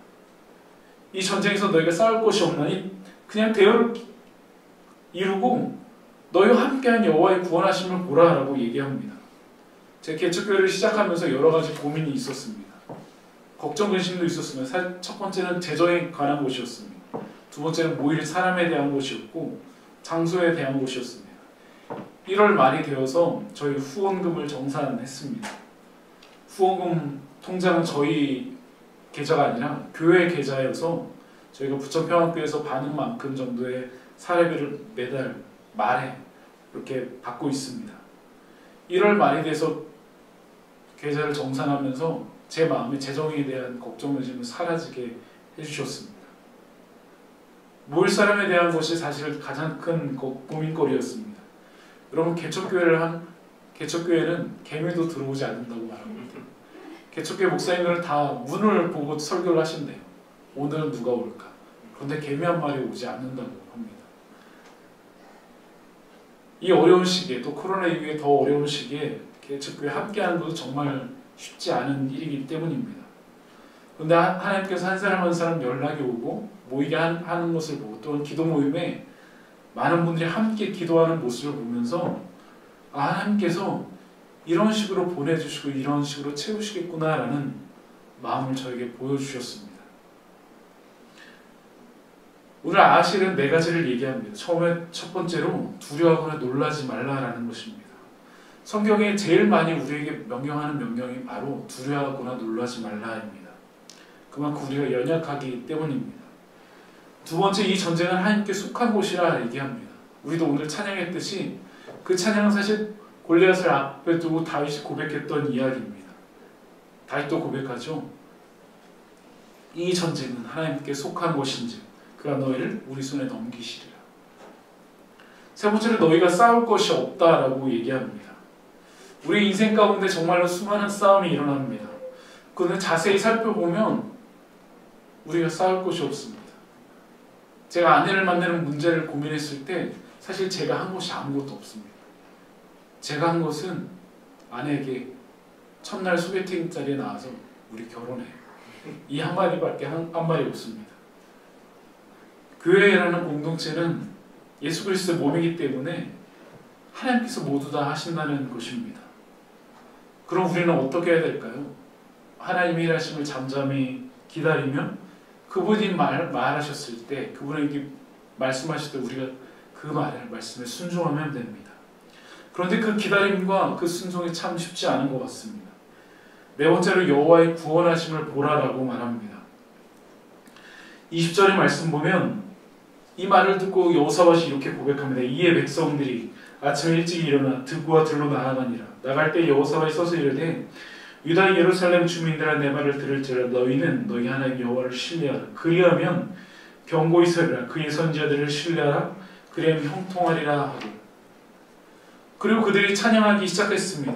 이 전쟁에서 너희가 싸울 것이 없나니 그냥 대열을 이루고 너희와 함께한 여호와의 구원하심을 보라라고 얘기합니다. 제 개척교회를 시작하면서 여러 가지 고민이 있었습니다. 걱정 근심도 있었으면 첫 번째는 재정에 관한 것이었습니다. 두 번째는 모일 사람에 대한 것이었고 장소에 대한 것이었습니다. 1월 말이 되어서 저희 후원금을 정산했습니다. 후원금 통장은 저희 계좌가 아니라 교회 계좌여서 저희가 부천평화교회에서 반응만큼 정도의 사례비를 매달 말에 이렇게 받고 있습니다. 1월 말이 돼서 계좌를 정산하면서 제 마음의 재정에 대한 걱정을 지금 사라지게 해주셨습니다. 모일 사람에 대한 것이 사실 가장 큰 고민거리였습니다. 여러분, 개척교회는 개미도 들어오지 않는다고 말합니다. 개척교회 목사님들은 다 문을 보고 설교를 하신대요. 오늘 누가 올까? 그런데 개미 한 마리 오지 않는다고 합니다. 이 어려운 시기에, 또 코로나 이후에 더 어려운 시기에 개척교회 함께하는 것도 정말 쉽지 않은 일이기 때문입니다. 그런데 하나님께서 한 사람 한 사람 연락이 오고 모이게 하는 것을 보고, 또는 기도 모임에 많은 분들이 함께 기도하는 모습을 보면서 하나님께서 이런 식으로 보내주시고 이런 식으로 채우시겠구나라는 마음을 저에게 보여주셨습니다. 오늘 아실은 네 가지를 얘기합니다. 처음에 첫 번째로 두려워하거나 놀라지 말라라는 것입니다. 성경에 제일 많이 우리에게 명령하는 명령이 바로 두려워하거나 놀라지 말라입니다. 그만큼 우리가 연약하기 때문입니다. 두 번째, 이 전쟁은 하나님께 속한 곳이라 얘기합니다. 우리도 오늘 찬양했듯이 그 찬양은 사실 골리앗을 앞에 두고 다윗이 고백했던 이야기입니다. 다윗도 고백하죠. 이 전쟁은 하나님께 속한 것인지 그가 너희를 우리 손에 넘기시리라. 세 번째로 너희가 싸울 것이 없다라고 얘기합니다. 우리 인생 가운데 정말로 수많은 싸움이 일어납니다. 그런데 자세히 살펴보면 우리가 싸울 것이 없습니다. 제가 아내를 만나는 문제를 고민했을 때 사실 제가 한 것이 아무것도 없습니다. 제가 한 것은 아내에게 첫날 소개팅 자리에 나와서 우리 결혼해, 이 한마디밖에 한 말이 없습니다. 교회라는 공동체는 예수 그리스도의 몸이기 때문에 하나님께서 모두 다 하신다는 것입니다. 그럼 우리는 어떻게 해야 될까요? 하나님의 일하심을 잠잠히 기다리며 그분이 말하셨을 때, 그분에게 말씀하실 때 우리가 그 말씀에 순종하면 됩니다. 그런데 그 기다림과 그 순종이 참 쉽지 않은 것 같습니다. 네 번째로 여호와의 구원하심을 보라라고 말합니다. 20절의 말씀 보면 이 말을 듣고 여호사밧이 이렇게 고백합니다. 이에 백성들이 아침에 일찍 일어나 들과 들로 나아가니라. 나갈 때 여호사밧이 서서 이르되 유다 예루살렘 주민들아 내 말을 들을지라. 너희는 너희 하나님 여호와를 신뢰하라. 그리하면 견고히 서리라. 그의 선지자들을 신뢰하라. 그리하면 형통하리라 하고. 그리고 그들이 찬양하기 시작했습니다.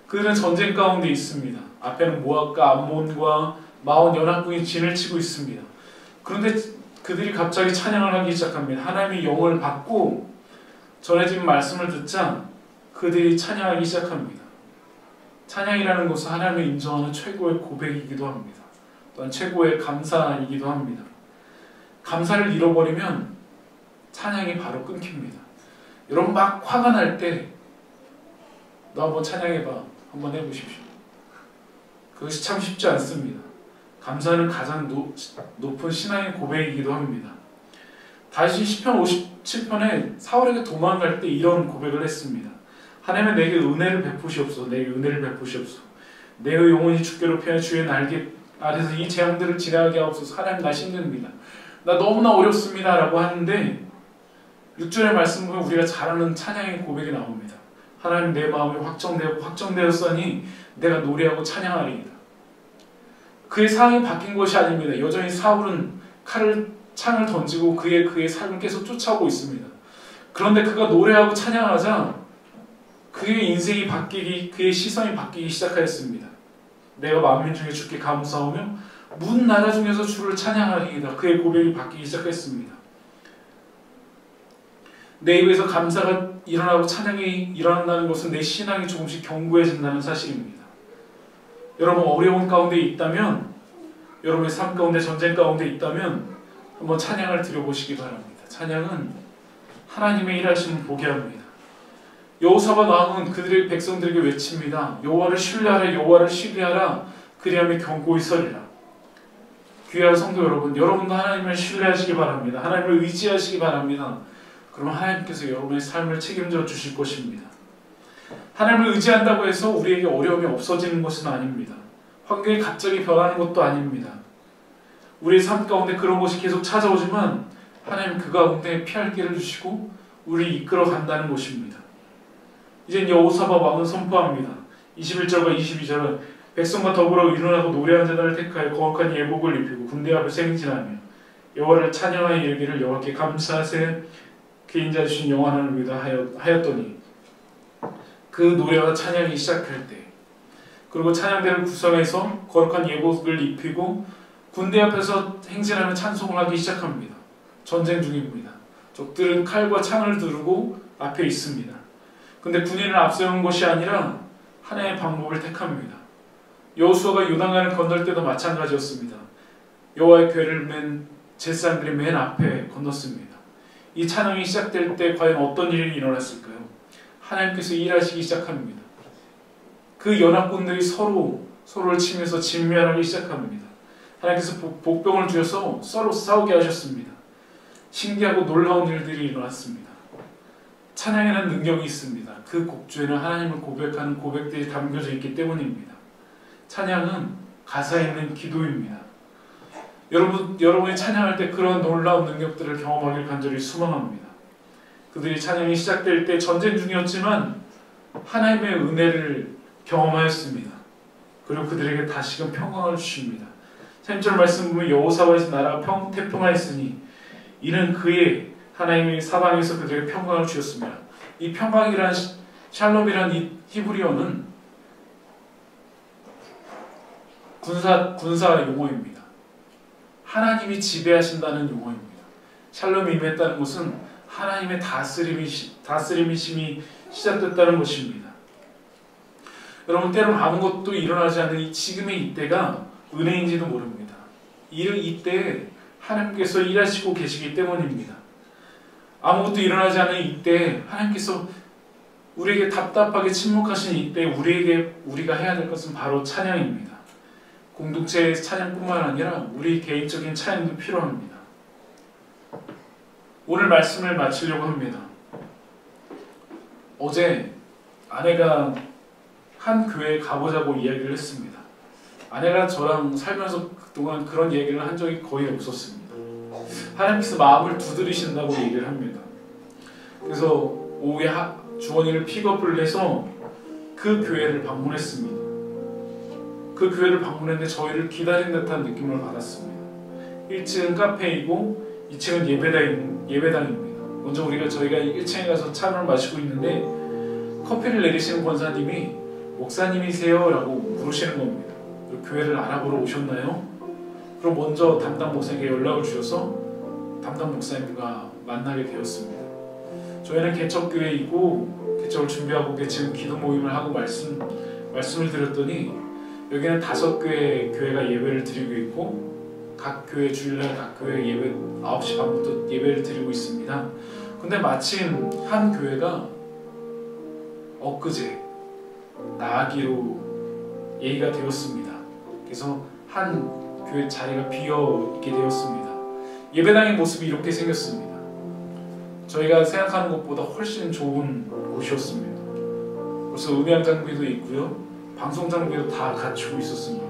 그들은 전쟁 가운데 있습니다. 앞에는 모압과 암몬과 마온 연합군이 진을 치고 있습니다. 그런데 그들이 갑자기 찬양을 하기 시작합니다. 하나님의 영을 받고 전해진 말씀을 듣자 그들이 찬양하기 시작합니다. 찬양이라는 것은 하나님을 인정하는 최고의 고백이기도 합니다. 또한 최고의 감사이기도 합니다. 감사를 잃어버리면 찬양이 바로 끊깁니다. 여러분 막 화가 날 때 너 한번 찬양해봐. 한번 해보십시오. 그것이 참 쉽지 않습니다. 감사는 가장 높은 신앙의 고백이기도 합니다. 다시 시편 57편에 사울에게 도망갈 때 이런 고백을 했습니다. 하나님은 내게 은혜를 베푸시옵소서. 내게 은혜를 베푸시옵소서. 내 영혼이 주께로 피하여 주의 날개 아래서 이 재앙들을 지나가게 하옵소서. 하나님 나 힘듭니다. 나 너무나 어렵습니다. 라고 하는데 6절의 말씀 보면 우리가 잘 아는 찬양의 고백이 나옵니다. 하나님 내 마음이 확정되었으니 내가 노래하고 찬양하리이다. 그의 상황이 바뀐 것이 아닙니다. 여전히 사울은 창을 던지고 그의 삶을 계속 쫓아오고 있습니다. 그런데 그가 노래하고 찬양하자 그의 인생이 바뀌기, 그의 시선이 바뀌기 시작하였습니다. 내가 만민 중에 주께 감사하며 문 나라 중에서 주를 찬양하리이다. 그의 고백이 바뀌기 시작했습니다. 내 입에서 감사가 일어나고 찬양이 일어난다는 것은 내 신앙이 조금씩 견고해진다는 사실입니다. 여러분 어려운 가운데 있다면, 여러분의 삶 가운데 전쟁 가운데 있다면 한번 찬양을 드려보시기 바랍니다. 찬양은 하나님의 일하심을 보게 합니다. 여호사밧 왕은 그들의 백성들에게 외칩니다. 여호와를 신뢰하라. 여호와를 신뢰하라. 그리하면 견고히 서리라. 귀한 성도 여러분, 여러분도 하나님을 신뢰하시기 바랍니다. 하나님을 의지하시기 바랍니다. 그러면 하나님께서 여러분의 삶을 책임져 주실 것입니다. 하나님을 의지한다고 해서 우리에게 어려움이 없어지는 것은 아닙니다. 환경이 갑자기 변하는 것도 아닙니다. 우리의 삶 가운데 그런 것이 계속 찾아오지만 하나님 그 가운데 피할 길을 주시고 우리를 이끌어 간다는 것입니다. 이제 여호사밧 왕은 선포합니다. 21절과 22절은 백성과 더불어 의논하고 노래한 자들을 택하여 거룩한 예복을 입히고 군대 앞에서 행진하며 여호와를 찬양하여 이르기를 여호와께 감사하세 그 인자 주신 영원한 위다 하였더니 그 노래와 찬양이 시작할 때 그리고 찬양대를 구성해서 거룩한 예복을 입히고 군대 앞에서 행진하며 찬송을 하기 시작합니다. 전쟁 중입니다. 적들은 칼과 창을 두르고 앞에 있습니다. 근데 군인을 앞세운 것이 아니라 하나의 방법을 택합니다. 여호수아가 요단강을 건널 때도 마찬가지였습니다. 여호와의 궤를 맨 제사장들이 맨 앞에 건넜습니다. 이 찬양이 시작될 때 과연 어떤 일이 일어났을까요? 하나님께서 일하시기 시작합니다. 그 연합군들이 서로를 치면서 진멸하기 시작합니다. 하나님께서 복병을 주셔서 서로 싸우게 하셨습니다. 신기하고 놀라운 일들이 일어났습니다. 찬양에는 능력이 있습니다. 그 곡조에는 하나님을 고백하는 고백들이 담겨져 있기 때문입니다. 찬양은 가사에 있는 기도입니다. 여러분이 찬양할 때 그런 놀라운 능력들을 경험하길 간절히 소망합니다. 그들이 찬양이 시작될 때 전쟁 중이었지만 하나님의 은혜를 경험하였습니다. 그리고 그들에게 다시금 평강을 주십니다. 3절 말씀 보면 여호사밧에서 나라가 태평하였으니 이는 그의 하나님의 사방에서 그들에게 평강을 주셨습니다. 이 평강이란 샬롬이란 이 히브리어는 군사 용어입니다. 하나님이 지배하신다는 용어입니다. 샬롬이 임했다는 것은 하나님의 다스림이심이 시작됐다는 것입니다. 여러분 때로는 아무것도 일어나지 않는 지금의 이때가 은혜인지도 모릅니다. 이때에 하나님께서 일하시고 계시기 때문입니다. 아무것도 일어나지 않는 이때 하나님께서 우리에게 답답하게 침묵하신 이때 우리가 해야 될 것은 바로 찬양입니다. 공동체의 찬양뿐만 아니라 우리 개인적인 찬양도 필요합니다. 오늘 말씀을 마치려고 합니다. 어제 아내가 한 교회에 가보자고 이야기를 했습니다. 아내가 저랑 살면서 그동안 그런 얘기를 한 적이 거의 없었습니다. 하나님께서 마음을 두드리신다고 얘기를 합니다. 그래서 오후에 주원이를 픽업을 해서 그 교회를 방문했습니다. 그 교회를 방문했는데 저희를 기다린 듯한 느낌을 받았습니다. 1층은 카페이고 2층은 예배당입니다. 먼저 저희가 1층에 가서 차를 마시고 있는데 커피를 내리시는 권사님이 목사님이세요? 라고 물으시는 겁니다. 교회를 알아보러 오셨나요? 그럼 먼저 담당 목사님께 연락을 주셔서 담당 목사님과 만나게 되었습니다. 저희는 개척교회이고 개척을 준비하고 지금 기도 모임을 하고 말씀을 드렸더니 여기는 5개의 교회가 예배를 드리고 있고 각 교회 주일날 각 교회 예배 9시 반부터 예배를 드리고 있습니다. 근데 마침 한 교회가 엊그제 나가기로 얘기가 되었습니다. 그래서 한 교회 자리가 비어 있게 되었습니다. 예배당의 모습이 이렇게 생겼습니다. 저희가 생각하는 것보다 훨씬 좋은 곳이었습니다. 벌써 음향 장비도 있고요, 방송 장비도 다 갖추고 있었습니다.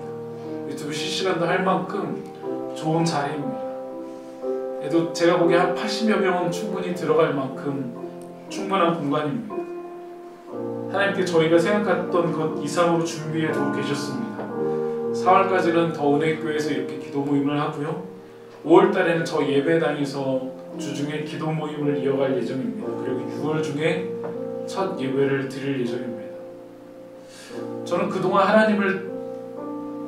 유튜브 실시간도 할 만큼 좋은 자리입니다. 그래도 제가 보기에 한 80여 명은 충분히 들어갈 만큼 충분한 공간입니다. 하나님께 저희가 생각했던 것 이상으로 준비해 두고 계셨습니다. 4월까지는 더 은혜교회에서 이렇게 기도 모임을 하고요, 5월달에는 저 예배당에서 주중에 기도 모임을 이어갈 예정입니다. 그리고 6월 중에 첫 예배를 드릴 예정입니다. 저는 그동안 하나님을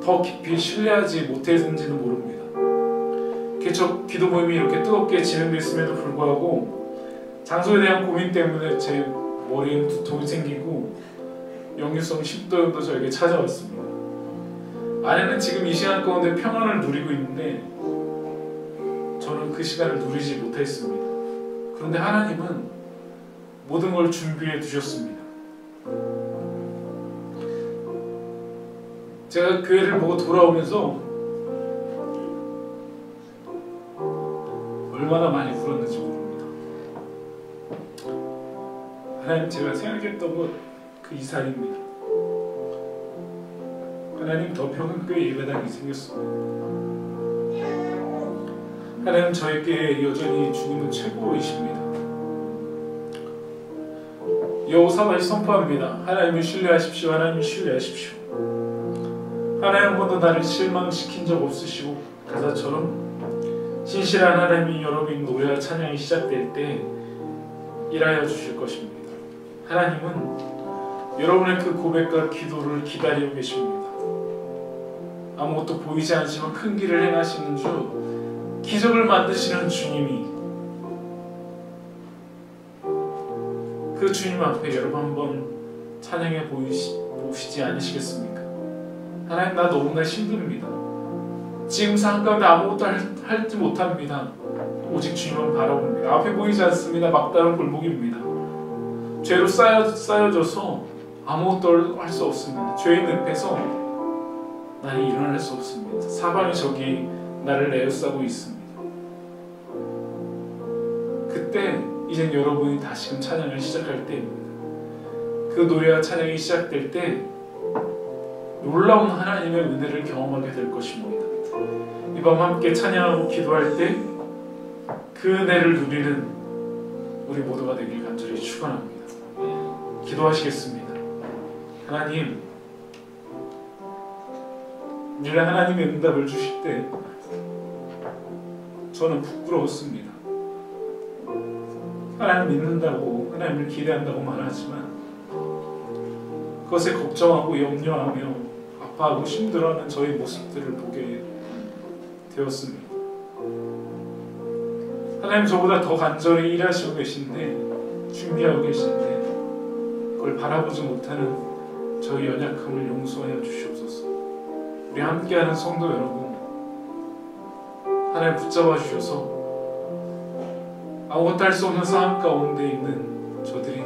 더 깊이 신뢰하지 못했는지는 모릅니다. 개척 기도 모임이 이렇게 뜨겁게 진행됐음에도 불구하고 장소에 대한 고민 때문에 제 머리에 두통이 생기고 역류성 심도염도 저에게 찾아왔습니다. 아내는 지금 이 시간 가운데 평안을 누리고 있는데 저는 그 시간을 누리지 못했습니다. 그런데 하나님은 모든 걸 준비해 두셨습니다. 제가 교회를 보고 돌아오면서 얼마나 많이 울었는지 모릅니다. 하나님, 제가 생각했던 것 그 이상입니다. 하나님, 더 평안교회 예배당이 생겼습니다. 하나님 저에게 여전히 주님은 최고이십니다. 여호사같이 선포합니다. 하나님을 신뢰하십시오. 하나님을 신뢰하십시오. 하나님 한 번도 나를 실망시킨 적 없으시고 가사처럼 신실한 하나님이 여러분의 노래와 찬양이 시작될 때 일하여 주실 것입니다. 하나님은 여러분의 그 고백과 기도를 기다리고 계십니다. 아무것도 보이지 않지만 큰 길을 행하시는 주, 기적을 만드시는 주님이, 그 주님 앞에 여러분 한번 찬양해 보시지 않으시겠습니까? 하나님, 나 너무나 힘듭니다. 지금 상황 가운데 아무것도 하지 못합니다. 오직 주님만 바라봅니다. 앞에 보이지 않습니다. 막다른 골목입니다. 죄로 쌓여져서 아무것도 할 수 없습니다. 죄의 늪에서 나는 일어날 수 없습니다. 사방이 적이 나를 에워싸고 있습니다. 그때 이젠 여러분이 다시금 찬양을 시작할 때입니다. 그 노래와 찬양이 시작될 때 놀라운 하나님의 은혜를 경험하게 될 것입니다. 이 밤 함께 찬양하고 기도할 때 그 은혜를 누리는 우리 모두가 되길 간절히 축원합니다. 기도하시겠습니다. 하나님, 늘 하나님의 응답을 주실 때 저는 부끄러웠습니다. 하나님 믿는다고, 하나님을 기대한다고 말하지만 그것에 걱정하고 염려하며 아파하고 힘들어하는 저의 모습들을 보게 되었습니다. 하나님, 저보다 더 간절히 일하시고 계신데, 준비하고 계신데 그걸 바라보지 못하는 저희 연약함을 용서하여 주시옵소서. 우리 함께하는 성도 여러분, 하나님 붙잡아 주셔서 아무것도 할 수 없는 상황 가운데 있는 저들이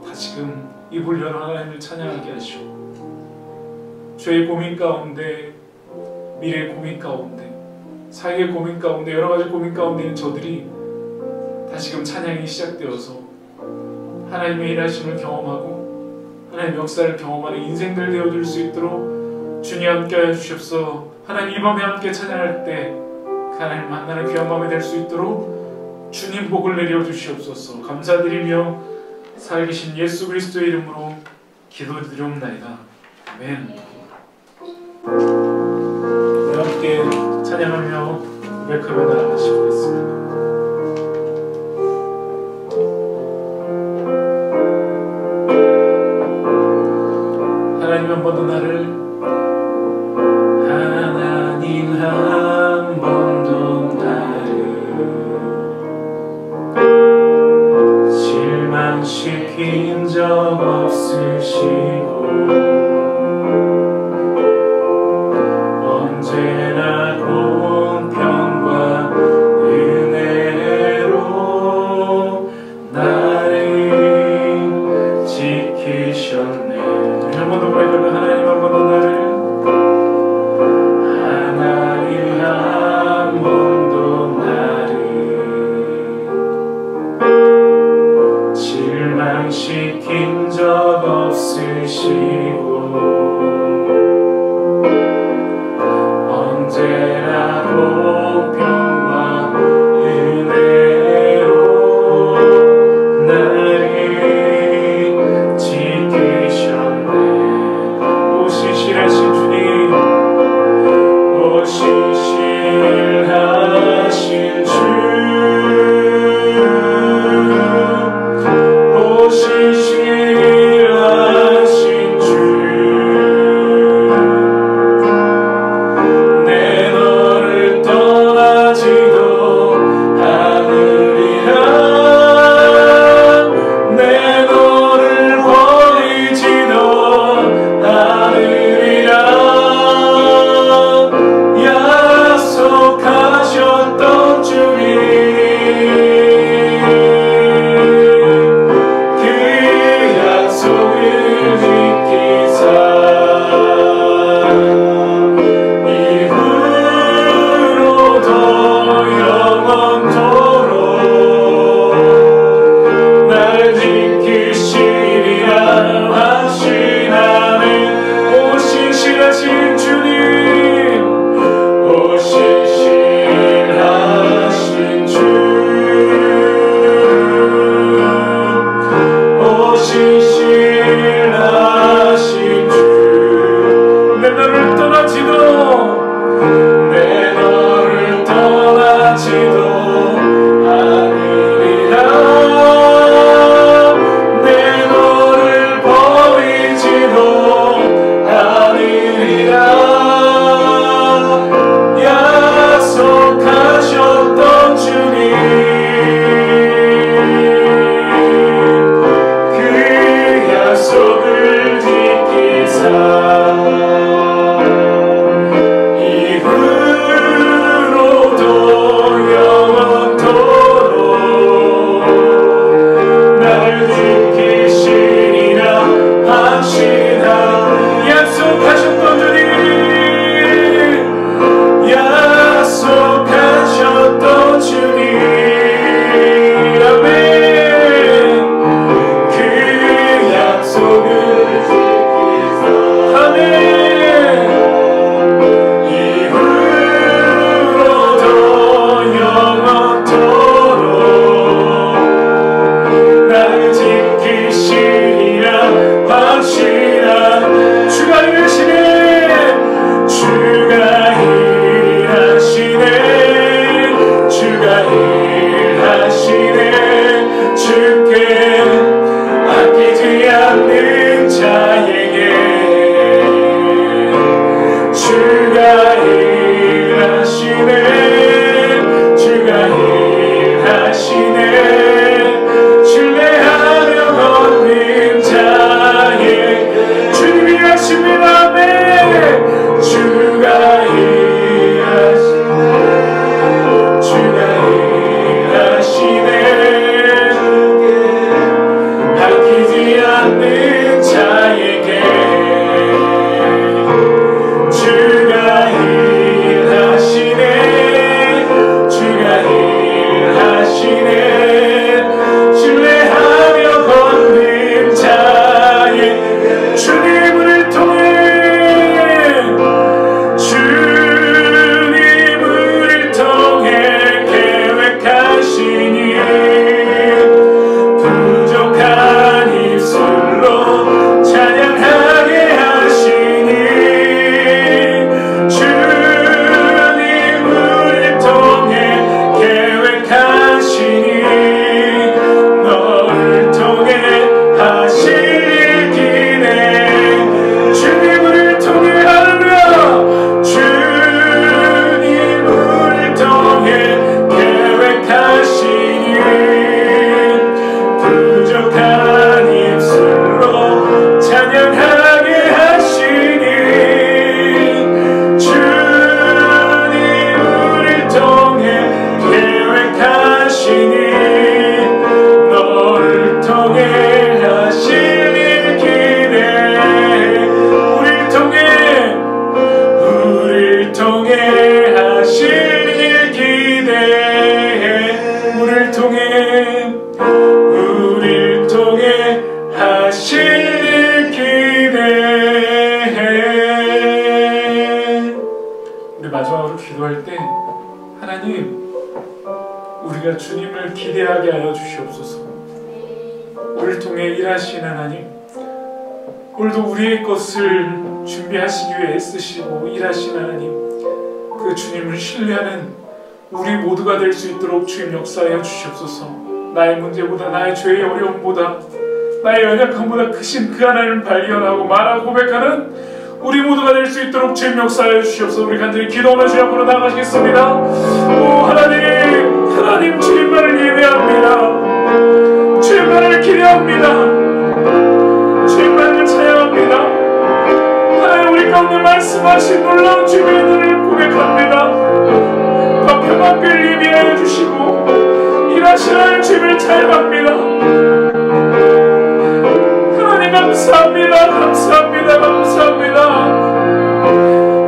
다시금 입을 열어 하나님을 찬양하게 하시오. 죄의 고민 가운데, 미래의 고민 가운데, 사회의 고민 가운데, 여러 가지 고민 가운데 있는 저들이 다시금 찬양이 시작되어서 하나님의 일하심을 경험하고 하나님의 역사를 경험하는 인생들 되어줄 수 있도록 주님 함께하여 주시옵소서. 하나님, 이 밤에 함께 찬양할 때 그 하나님 만나는 귀한 밤이 될 수 있도록 주님 복을 내려 주시옵소서. 감사드리며 살아계신 예수 그리스도의 이름으로 기도드리옵나이다. 아멘. 우리 함께 찬양하며 고백하며 나아가시겠습니다. 하나님 한 번도 나를, 하나님 한 번도 나를 실망시킨 적 없으시고 언제나 공평과 은혜 함께 아끼지 않는 자에게 주가 일하시네 주가 일하시네 신뢰하며 걷는 자에게 주님이 하십니다. 네 주가 일하시네 주가 일하시네 아끼지 않는 자에게 주가 일하시네 주가 일하시네 신뢰하며 걷는 자의 주님을 통해 주님을 통해 계획하시니 부족한 입술로 찬양하게 하시니 주님을 통해 계획하시니 너를 통해 하실 일 기대 주님을 통해 할렐루야 주님을 통해 계획하시니 부족한 입술로 찬양하게 하시니 주님을 통해 계획하시니 너를 통해 하실 일 기대 우릴 통해 하실 일 기대해 우릴 통해 하실 일 기대해. 우리 마지막으로 기도할 때 하나님 우리가 주님을 기대하게 하여 주시옵소서. 우리를 통해 일하시는 하나님 오늘도 우리의 것을 준비하시기 위해 애쓰시고 일하시는 하나님 그 주님을 신뢰하는 우리 모두가 될 수 있도록 주님 역사하여 주시옵소서. 나의 문제보다 나의 죄의 어려움보다 나의 연약함보다 크신 그 하나님을 발견하고 말하고 고백하는 우리 모두가 될 수 있도록 주님 역사하여 주시옵소서. 우리 간절히 기도하며 주 앞으로 나가시겠습니다. 오 하나님 주님만을 예배합니다. 주님만을 기대합니다. 주님만을 찬양합니다. 하나님 우리 가운데 말씀하신 놀라운 주님의 은혜를 고백합니다. 더 평안을 예비하여 주시고 일하시는 주님을 찬양합니다. 하나님 감사합니다.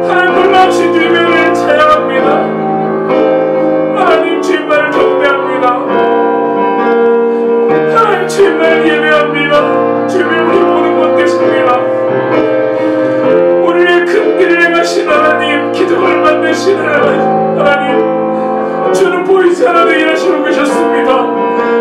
하나님 놀라우신 주님의 은혜를 찬양합니다. 하나님 주님만을 경배합니다. 하나님 주님만을 예배합니다. 주님이 우리 모든 것 되십니다. 우리의 큰 길을 행하신 하나님 기적을 만드신 하나님 주는 보이지 않아도 일하시고 계셨습니다.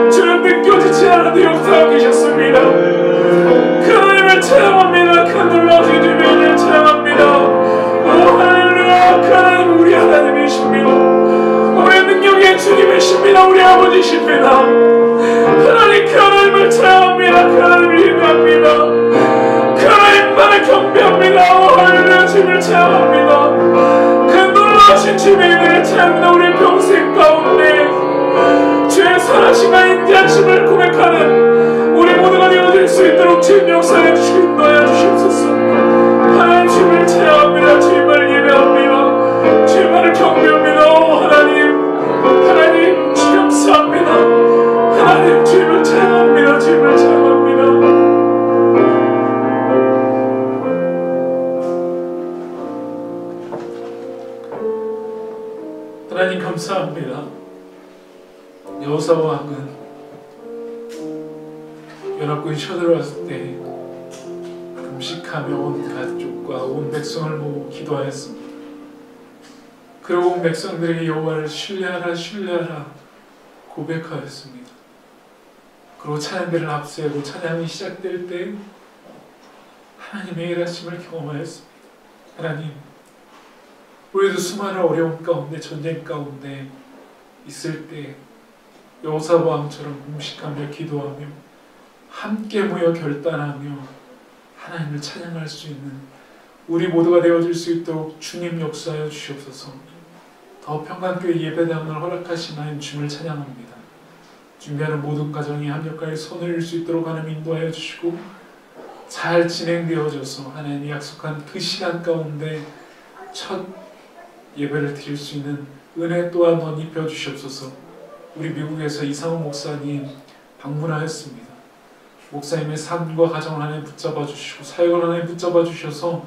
주는 느껴지지 않아도 역사하고 계셨습니다. 그 하나님을 찬양합니다. 그 놀라우신 주님의 은혜를 찬양합니다. 오 할렐루야. 그 하나님 우리 하나님이십니다. 우리의 능력의 주님이십니다. 우리 아버지십니다. 하나님 그 하나님을 찬양합니다. 그 하나님을 예배합니다. 그 하나님만을 경배합니다. 오 할렐루야. 주님을 찬양합니다. 그 놀라우신 주님의 은혜를 찬양합니다. 우리 평생 가운데 주의 선하심과 인자하심을 고백하는 우리 모두가 되어질 수 있도록 주님 역사해 주시고 인도하여 주시옵소서. 하나님 주님을 찬양합니다. 주님을 예배합니다. 주님을 경배합니다. 오 하나님 주 감사합니다. 하나님 주님을 찬양합니다. 주님을 찬양합니다. 하나님 감사합니다. 여호사와 학은 연합군이 쳐들어왔을 때 금식하며 온 가족과 온 백성을 모으고 기도하였습니다. 그리고 온 백성들에게 여호와를 신뢰하라 고백하였습니다. 그리고 찬양들을 앞세우고 찬양이 시작될 때 하나님의 일하심을 경험하였습니다. 하나님 우리도 수많은 어려움 가운데 전쟁 가운데 있을 때 여호사밧 왕처럼 금식하며 기도하며 함께 모여 결단하며 하나님을 찬양할 수 있는 우리 모두가 되어질 수 있도록 주님 역사하여 주시옵소서. 더 평강교회 예배당을 허락하신 하나님 주님을 찬양합니다. 준비하는 모든 가정이 합력하여 손을 일 수 있도록 하나님 인도하여 주시고 잘 진행되어져서 하나님이 약속한 그 시간 가운데 첫 예배를 드릴 수 있는 은혜 또한 더 입혀 주시옵소서. 우리 미국에서 이상호 목사님 방문하였습니다. 목사님의 삶과 가정을 하나님 붙잡아 주시고 사역을 하나님 붙잡아 주셔서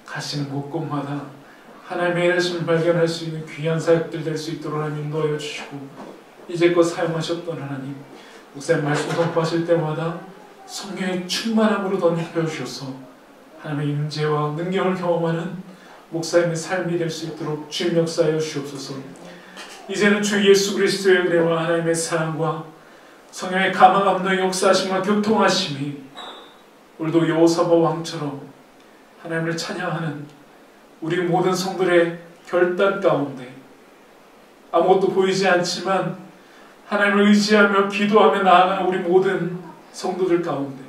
가시는 곳곳마다 하나님의 일하심을 발견할 수 있는 귀한 사역들 될 수 있도록 하나님 인도하여 주시고 이제껏 사용하셨던 하나님 목사님 말씀 선포하실 때마다 성령의 충만함으로 덧입혀 주셔서 하나님의 임재와 능력을 경험하는 목사님의 삶이 될 수 있도록 주님 역사하여 주시옵소서. 이제는 주 예수 그리스도의 은혜와 하나님의 사랑과 성령의 감화 감동의 역사하심과 교통하심이 오늘도 여호사밧 왕처럼 하나님을 찬양하는 우리 모든 성들의 결단 가운데 아무것도 보이지 않지만 하나님을 의지하며 기도하며 나아가는 우리 모든 성도들 가운데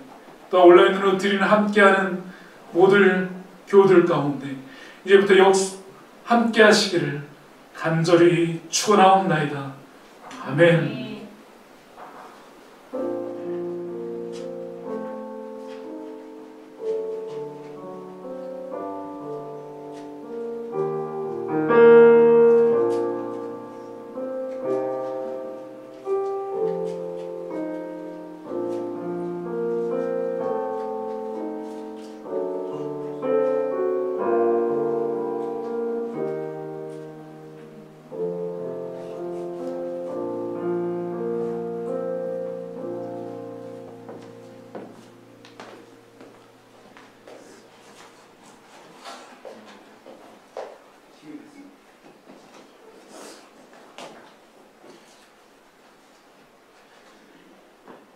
또 온라인으로 드리는 함께하는 모든 교우들 가운데 이제부터 함께 하시기를 간절히 축원하옵나이다. 아멘.